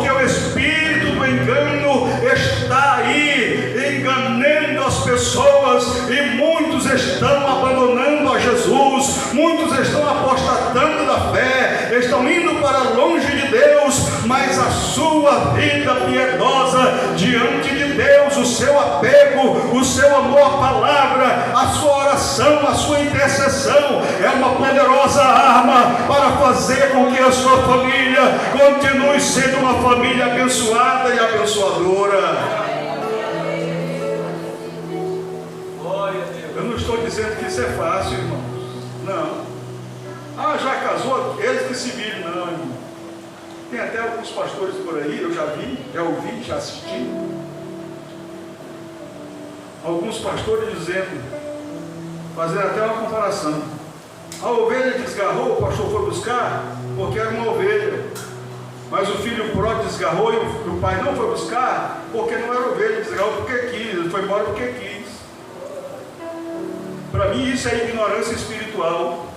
a sua vida piedosa diante de Deus, o seu apego, o seu amor à palavra, a sua oração, a sua intercessão é uma poderosa arma para fazer com que a sua família continue sendo uma família abençoada e abençoadora. Eu não estou dizendo que isso é fácil, irmãos. Não. Já casou? Eles que se viram. Não, irmão. Tem até alguns pastores por aí, eu já vi, já ouvi, já assisti. Alguns pastores dizendo, fazendo até uma comparação. A ovelha desgarrou, o pastor foi buscar, porque era uma ovelha. Mas o filho pródigo desgarrou e o pai não foi buscar, porque não era ovelha, desgarrou porque quis, ele foi embora porque quis. Para mim isso é ignorância espiritual.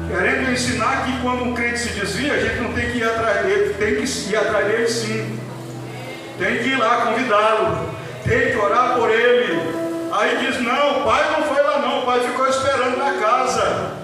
Querendo ensinar que quando um crente se desvia, a gente não tem que ir atrás dele, tem que ir atrás dele sim. Tem que ir lá convidá-lo, tem que orar por ele. Aí diz, não, o pai não foi lá não, o pai ficou esperando na casa.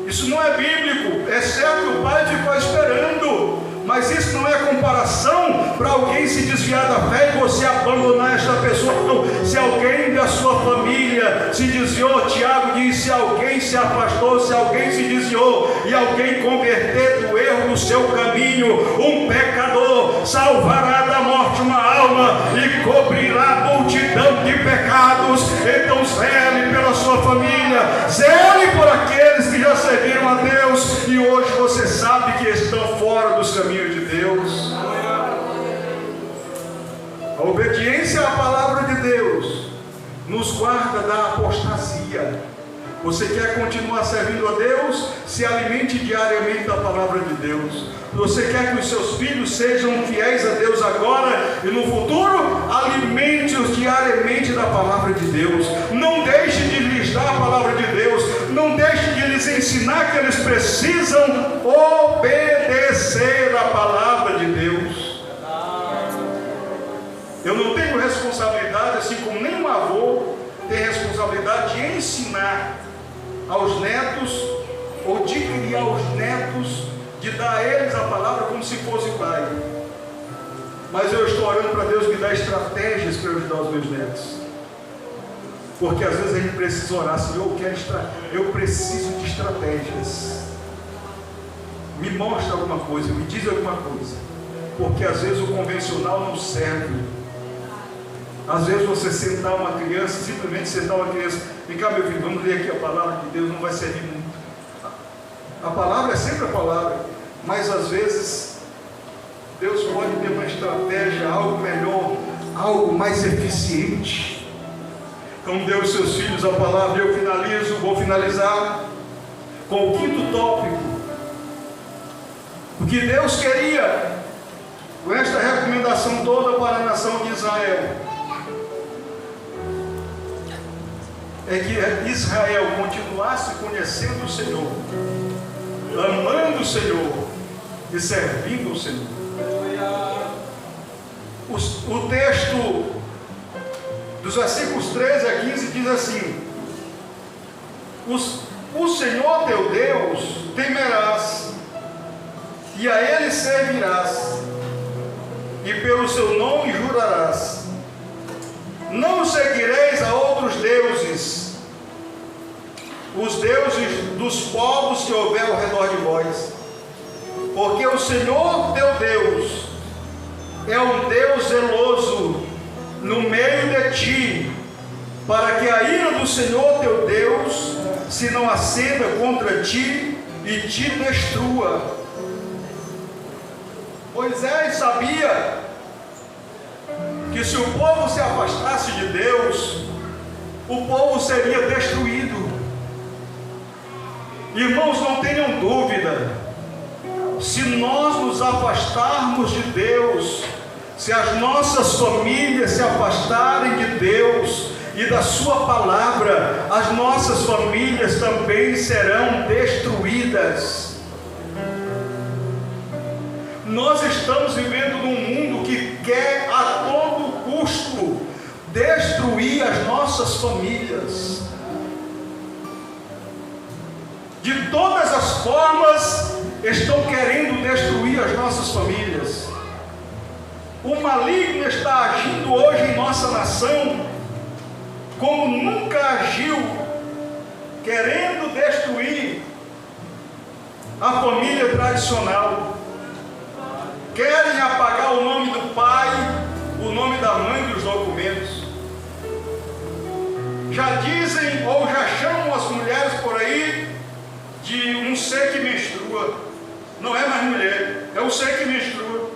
Isso não é bíblico, é certo que o pai ficou esperando, mas isso não é comparação para alguém se desviar da fé e você abandonar esta pessoa. Não. Se alguém da sua família se desviou, Tiago diz, se alguém se afastou, se alguém se desviou e alguém converter do erro no seu caminho, um pecador salvará da morte uma alma e cobrirá multidão de pecados. Então zele pela sua família, zele por aqueles que já serviram a Deus e hoje você sabe que estão fora dos caminhos de Deus. A obediência à palavra de Deus nos guarda da apostasia. Você quer continuar servindo a Deus? Se alimente diariamente da palavra de Deus. Você quer que os seus filhos sejam fiéis a Deus agora e no futuro? Alimente-os diariamente da palavra de Deus. Não deixe de lhes dar a palavra de Deus. Não deixe de lhes ensinar que eles precisam obedecer a palavra de Deus. Eu não tenho responsabilidade, assim como nenhum avô tem responsabilidade de ensinar aos netos, ou de criar os netos, de dar a eles a palavra como se fosse pai. Mas eu estou orando para Deus me dar estratégias para ajudar os meus netos. Porque às vezes a gente precisa orar, Senhor, eu preciso de estratégias. Me mostra alguma coisa, me diz alguma coisa. Porque às vezes o convencional não serve. Às vezes você sentar uma criança, simplesmente sentar uma criança, vem cá meu filho, vamos ler aqui a palavra de Deus, não vai servir muito. A palavra é sempre a palavra, mas às vezes Deus pode ter uma estratégia, algo melhor, algo mais eficiente. Então dê aos seus filhos a palavra, eu vou finalizar com o quinto tópico. O que Deus queria com esta recomendação toda para a nação de Israel é que Israel continuasse conhecendo o Senhor, amando o Senhor e servindo o Senhor. O texto dos versículos 13 a 15 diz assim: o Senhor teu Deus temerás, e a Ele servirás, e pelo seu nome jurarás. Não seguireis a outros deuses, os deuses dos povos que houver ao redor de vós, porque o Senhor teu Deus é um Deus zeloso no meio de ti, para que a ira do Senhor teu Deus se não acenda contra ti e te destrua. Moisés sabia que se o povo se afastasse de Deus, o povo seria destruído. Irmãos, não tenham dúvida, se nós nos afastarmos de Deus, se as nossas famílias se afastarem de Deus e da sua palavra, as nossas famílias também serão destruídas. Nós estamos vivendo num mundo que quer a todo custo destruir as nossas famílias. De todas as formas, estão querendo destruir as nossas famílias. O maligno está agindo hoje em nossa nação como nunca agiu, querendo destruir a família tradicional. Querem apagar o nome do pai, o nome da mãe dos documentos. Já dizem ou já chamam as mulheres por aí de um ser que menstrua. Não é mais mulher, é um ser que menstrua.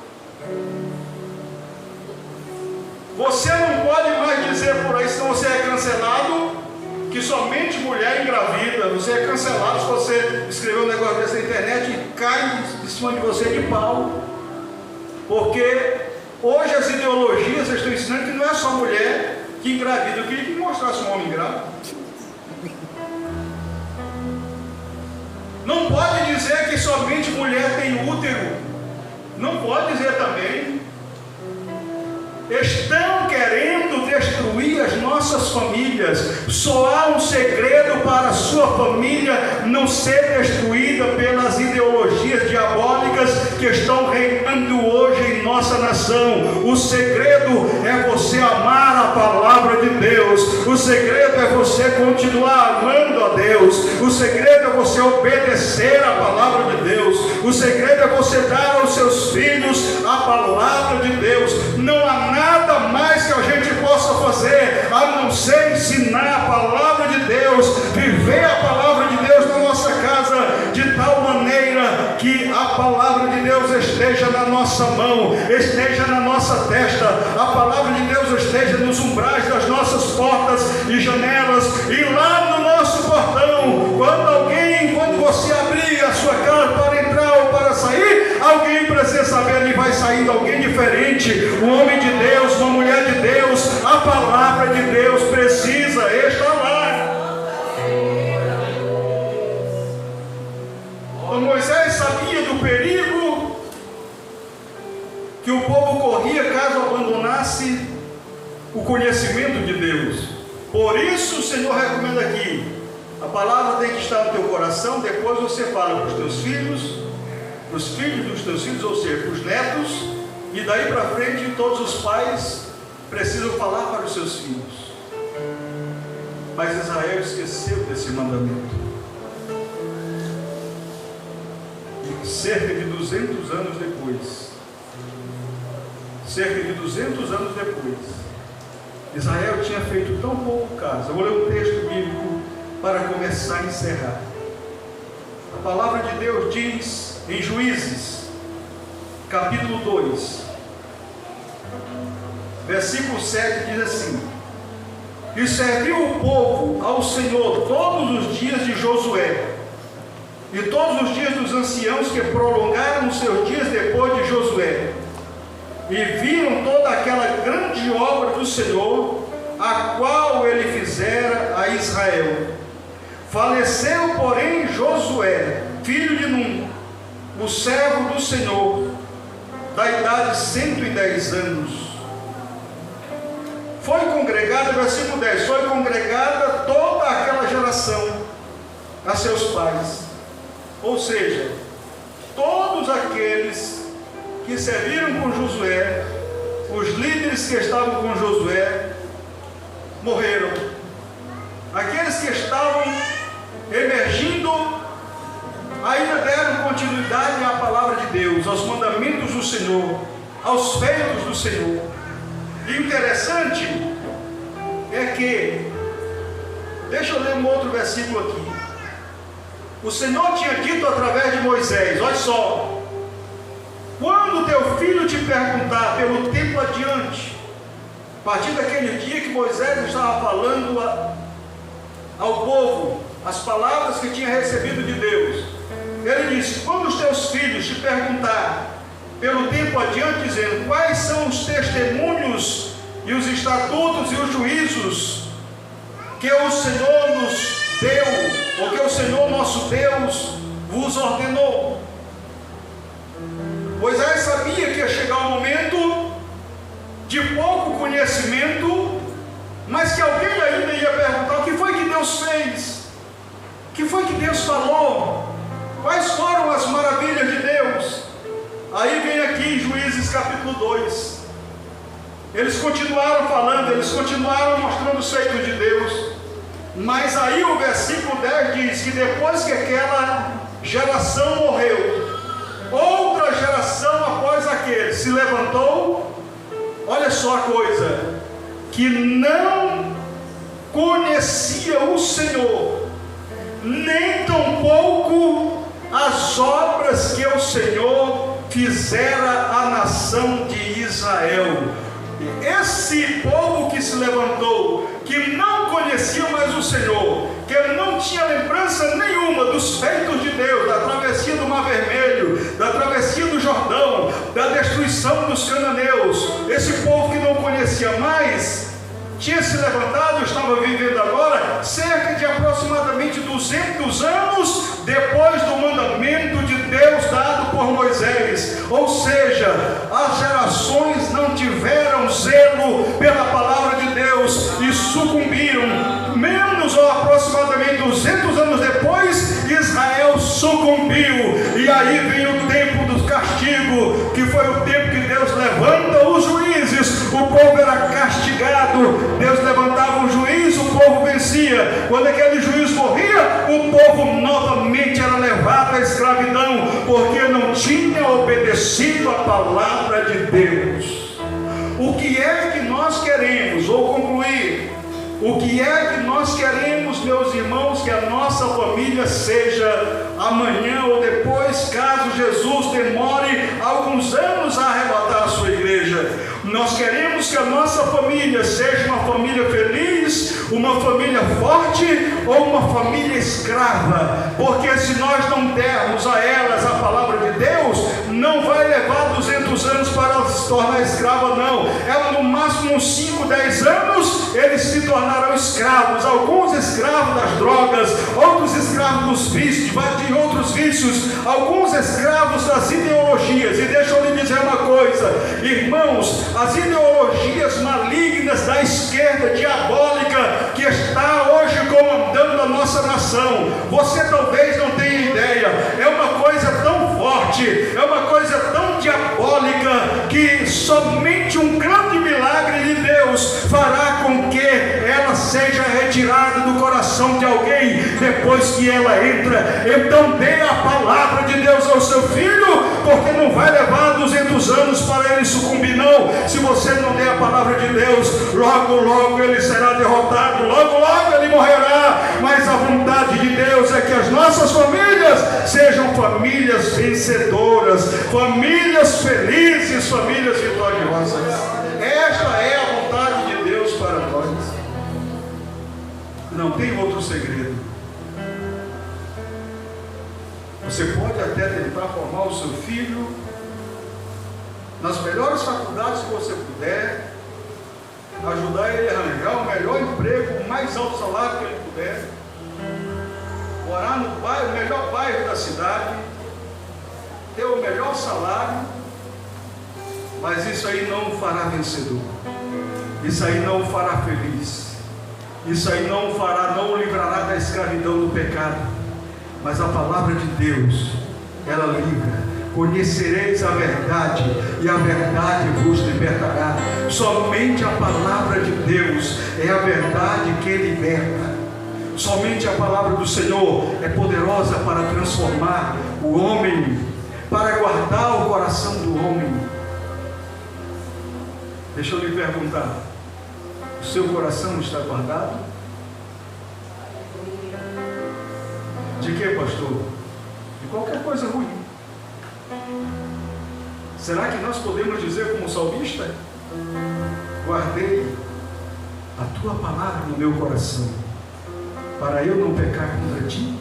Você não pode mais dizer por aí, senão você é cancelado, que somente mulher engravida. Você é cancelado se você escrever um negócio desse na internet e cai em cima de você de pau. Porque hoje as ideologias estão ensinando que não é só mulher que engravida. Eu queria que mostrasse um homem grávido. Não pode dizer que somente mulher tem útero. Não pode dizer também. Estão querendo destruir as nossas famílias. Só há um segredo para a sua família não ser destruída pelas ideologias diabólicas que estão reinando hoje em nossa nação. O segredo é você amar a palavra de Deus. O segredo é você continuar amando a Deus. O segredo é você obedecer a palavra de Deus. O segredo é você dar aos seus filhos a palavra de Deus. Não há nada mais que a gente possa fazer a não ser ensinar a palavra de Deus, viver a palavra de Deus na nossa casa, de tal maneira que a palavra de Deus esteja na nossa mão, esteja na nossa testa, a palavra de Deus esteja nos umbrais das nossas portas e janelas, e lá no nosso portão, quando você abrir a sua casa para entrar ou para sair, alguém precisa saber, ali vai saindo alguém diferente, um homem de Deus, uma mulher de Deus, a palavra de Deus precisa estar lá. Moisés sabia do perigo que o povo corria caso abandonasse o conhecimento de Deus. Por isso o Senhor recomenda aqui, a palavra tem que estar no teu coração, depois você fala para os teus filhos, para os filhos dos teus filhos, ou seja, para os netos, e daí para frente todos os pais precisam falar para os seus filhos. Mas Israel esqueceu desse mandamento. E cerca de 200 anos depois, Israel tinha feito tão pouco caso. Eu vou ler um texto bíblico para começar a encerrar. A palavra de Deus diz em Juízes, capítulo 2, versículo 7, diz assim: e serviu o povo ao Senhor todos os dias de Josué, e todos os dias dos anciãos que prolongaram os seus dias depois de Josué, e viram toda aquela grande obra do Senhor, a qual ele fizera a Israel. Faleceu, porém, Josué, filho de Num, o servo do Senhor, da idade de 110 anos. Foi congregada, versículo 10, foi congregada toda aquela geração a seus pais. Ou seja, todos aqueles que serviram com Josué, os líderes que estavam com Josué, morreram. Aqueles que estavam emergindo ainda deram continuidade à palavra de Deus, aos mandamentos do Senhor, aos feitos do Senhor. E interessante é que, deixa eu ler um outro versículo aqui. O Senhor tinha dito através de Moisés, olha só: quando teu filho te perguntar pelo tempo adiante, a partir daquele dia que Moisés estava falando ao povo as palavras que tinha recebido de Deus, ele disse: quando os teus filhos te perguntar pelo tempo adiante, dizendo quais são os testemunhos e os estatutos e os juízos que o Senhor nos deu, ou que o Senhor nosso Deus vos ordenou. Moisés sabia que ia chegar um momento de pouco conhecimento, mas que alguém ainda ia perguntar: o que foi que Deus fez? O que foi que Deus falou? Quais foram as maravilhas capítulo 2. Eles continuaram falando, eles continuaram mostrando os feitos de Deus. Mas aí o versículo 10 diz que depois que aquela geração morreu, outra geração após aquele se levantou. Olha só a coisa, que não conhecia o Senhor, nem tampouco as obras que o Senhor fizera à nação de Israel. Esse povo que se levantou, que não conhecia mais o Senhor, que não tinha lembrança nenhuma dos feitos de Deus, da travessia do Mar Vermelho, da travessia do Jordão, da destruição dos cananeus, esse povo que não conhecia mais, tinha se levantado, estava vivendo agora cerca de aproximadamente 200 anos depois do mandamento de Deus dado por Moisés. Ou seja, as gerações não tiveram zelo pela palavra de Deus e sucumbiram. Menos ou aproximadamente 200 anos depois, Israel sucumbiu. E aí vem o tempo do castigo, que foi o tempo que Deus levanta os juízes. O povo era castigado, Deus levantava um juiz, o povo vencia. Quando aquele juiz morria, o povo novamente era levado à escravidão, porque não tinha obedecido a palavra de Deus. O que é que nós queremos? Vou concluir. O que é que nós queremos, meus irmãos, que a nossa família seja amanhã ou depois, caso Jesus demore alguns anos a arrebatar a sua igreja? Nós queremos que a nossa família seja uma família feliz, uma família forte ou uma família escrava, porque se nós não dermos a elas a palavra de Deus, não vai levar 200 anos para ela se tornar escrava, não. Ela no máximo uns 5, 10 anos, eles se tornarão escravos, alguns escravos das drogas, outros escravos dos vícios, de outros vícios, alguns escravos das ideologias. E deixa eu lhe dizer uma coisa, irmãos, as ideologias malignas da esquerda diabólica que está hoje comandando a nossa nação, você talvez não tenha ideia, é uma coisa tão forte, é uma coisa tão diabólica, que somente um grande milagre de Deus fará com que ela seja retirada do coração de alguém depois que ela entra. Então dê a palavra de Deus ao seu filho, porque não vai levar 200 anos para ele sucumbir, não. Se você não der a palavra de Deus, logo logo ele será derrotado, logo logo ele morrerá. Mas a vontade de Deus é que as nossas famílias sejam famílias vencedoras, famílias felizes, famílias vitoriosas. Esta é a vontade de Deus para nós. Não tem outro segredo. Você pode até tentar formar o seu filho nas melhores faculdades que você puder, ajudar ele a arranjar o melhor emprego, o mais alto salário que ele puder, morar no bairro, melhor bairro da cidade, ter o melhor salário, mas isso aí não o fará vencedor, isso aí não o fará feliz, isso aí não o fará, não o livrará da escravidão do pecado. Mas a palavra de Deus, ela livra. Conhecereis a verdade, e a verdade vos libertará. Somente a palavra de Deus é a verdade que liberta. Somente a palavra do Senhor é poderosa para transformar o homem, para guardar o coração do homem. Deixa eu lhe perguntar: o seu coração está guardado? De que, pastor? De qualquer coisa ruim. Será que nós podemos dizer como salmista: guardei a tua palavra no meu coração, para eu não pecar contra ti?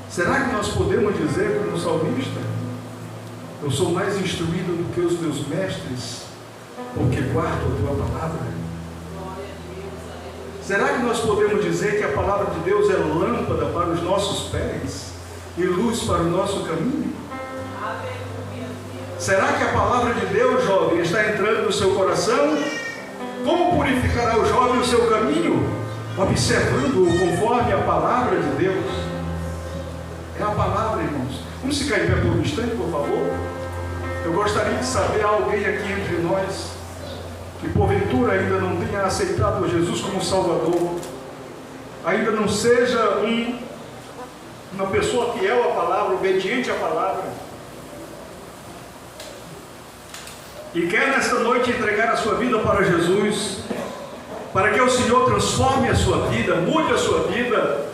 Será que nós podemos dizer como salmista: eu sou mais instruído do que os meus mestres, porque guardo a tua palavra? Será que nós podemos dizer que a palavra de Deus é lâmpada para os nossos pés e luz para o nosso caminho? Será que a palavra de Deus, jovem, está entrando no seu coração? Como purificará o jovem o seu caminho? Observando-o conforme a palavra de Deus. É a palavra, irmãos. Vamos ficar em pé por um instante, por favor? Eu gostaria de saber, há alguém aqui entre nós que porventura ainda não tenha aceitado Jesus como Salvador, ainda não seja uma pessoa fiel à palavra, obediente à palavra, e quer nesta noite entregar a sua vida para Jesus, para que o Senhor transforme a sua vida, mude a sua vida,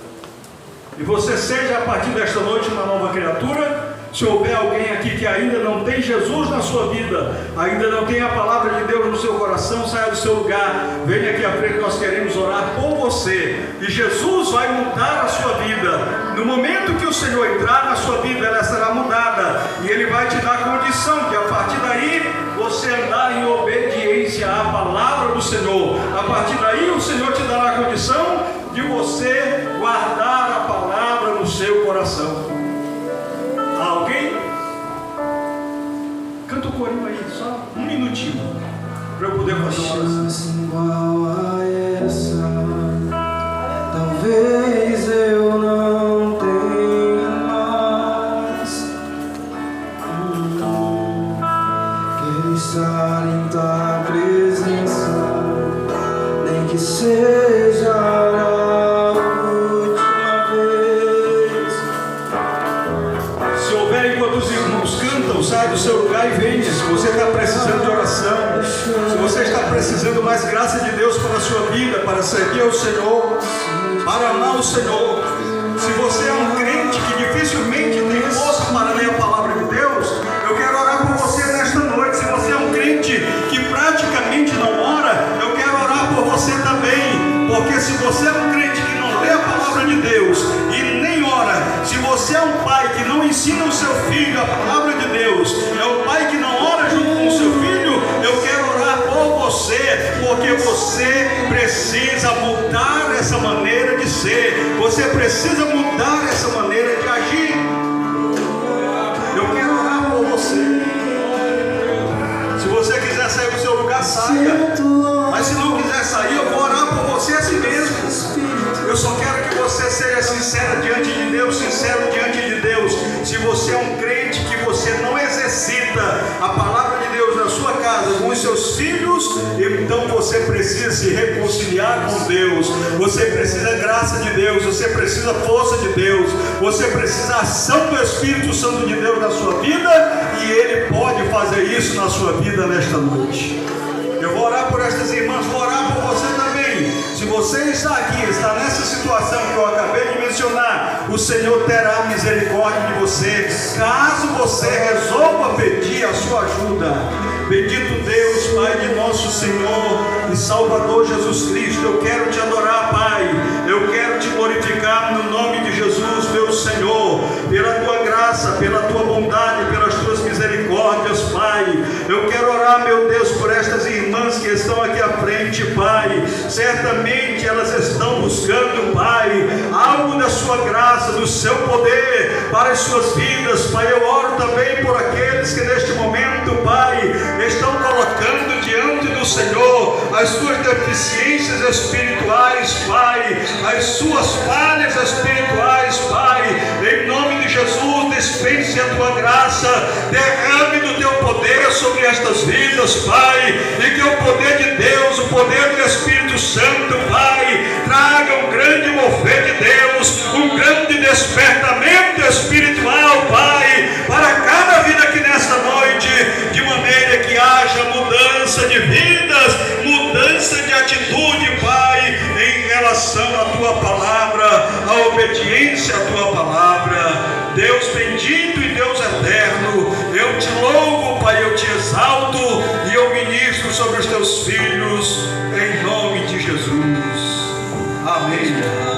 e você seja a partir desta noite uma nova criatura. Se houver alguém aqui que ainda não tem Jesus na sua vida, ainda não tem a palavra de Deus no seu coração, saia do seu lugar, venha aqui à frente, nós queremos orar por você, e Jesus vai mudar a sua vida. No momento que o Senhor entrar na sua vida, ela será mudada, e Ele vai te dar condição que a partir daí você andar em obediência à palavra do Senhor. A partir daí o Senhor te dará a condição de você guardar a palavra no seu coração. Alguém? Canta o corinho aí, só um minutinho, para eu poder fazer uma oração. Igual a essa, talvez eu não tenha mais. Quero estar em tua presença, nem que seja a última vez. Se houver, enquanto os irmãos cantam, sai do seu lugar e venha. Se você está precisando de oração, se você está precisando mais graça de Deus para a sua vida, para servir ao Senhor, para amar o Senhor, se você é um crente que dificilmente tem força para ler a palavra de Deus, eu quero orar por você nesta noite. Se você é um crente que praticamente não ora, eu quero orar por você também, porque se você é um crente que não lê a palavra de Deus e nem ora, se você é um pai que não ensina o seu filho a palavra de Deus, é um pai que não ora junto com o seu filho, eu quero orar por você, porque você precisa mudar essa maneira de ser, você precisa mudar essa maneira de agir. Eu quero orar por você. Se você quiser sair do seu lugar, saia, mas se não quiser sair, eu vou orar por você assim mesmo. Eu só quero que você seja sincero diante de Deus, sincero diante de Deus. Se você é um crente que você não exercita a palavra de Deus na sua casa com os seus filhos, então você precisa se reconciliar com Deus, você precisa graça de Deus, você precisa força de Deus, você precisa ação do Espírito Santo de Deus na sua vida, e Ele pode fazer isso na sua vida nesta noite. Eu vou orar por estas irmãs, vou orar por você também. Se você está aqui, está nessa situação que eu acabei de mencionar, o Senhor terá misericórdia de você, caso você resolva pedir a sua ajuda. Bendito Deus, Pai de nosso Senhor e Salvador Jesus Cristo, eu quero te adorar, Pai, eu quero te glorificar no nome de Jesus, meu Senhor, pela tua graça, pela tua bondade, pelas tuas misericórdias, Pai. Eu quero orar, meu Deus, por estas irmãs que estão aqui à frente, Pai. Certamente elas estão buscando, Pai, algo da sua graça, do seu poder para as suas vidas, Pai. Eu oro também por aqueles que neste momento, Pai, estão colocando diante do Senhor as suas deficiências espirituais, Pai, as suas falhas espirituais, Pai. Em nome de Jesus, dispense a tua graça, derrame do teu poder sobre estas vidas, Pai, e que o poder de Deus, o poder do Espírito Santo, Pai, traga um grande mover de Deus, um grande despertamento espiritual, Pai, para cada vida aqui nesta noite, de maneira que haja mudança de vidas, mudança de atitude, Pai, em relação à tua palavra, a obediência à tua palavra. Deus bendito e Deus eterno, eu te louvo, Pai, eu te exalto e eu ministro sobre os teus filhos, em nome de Jesus. Amém.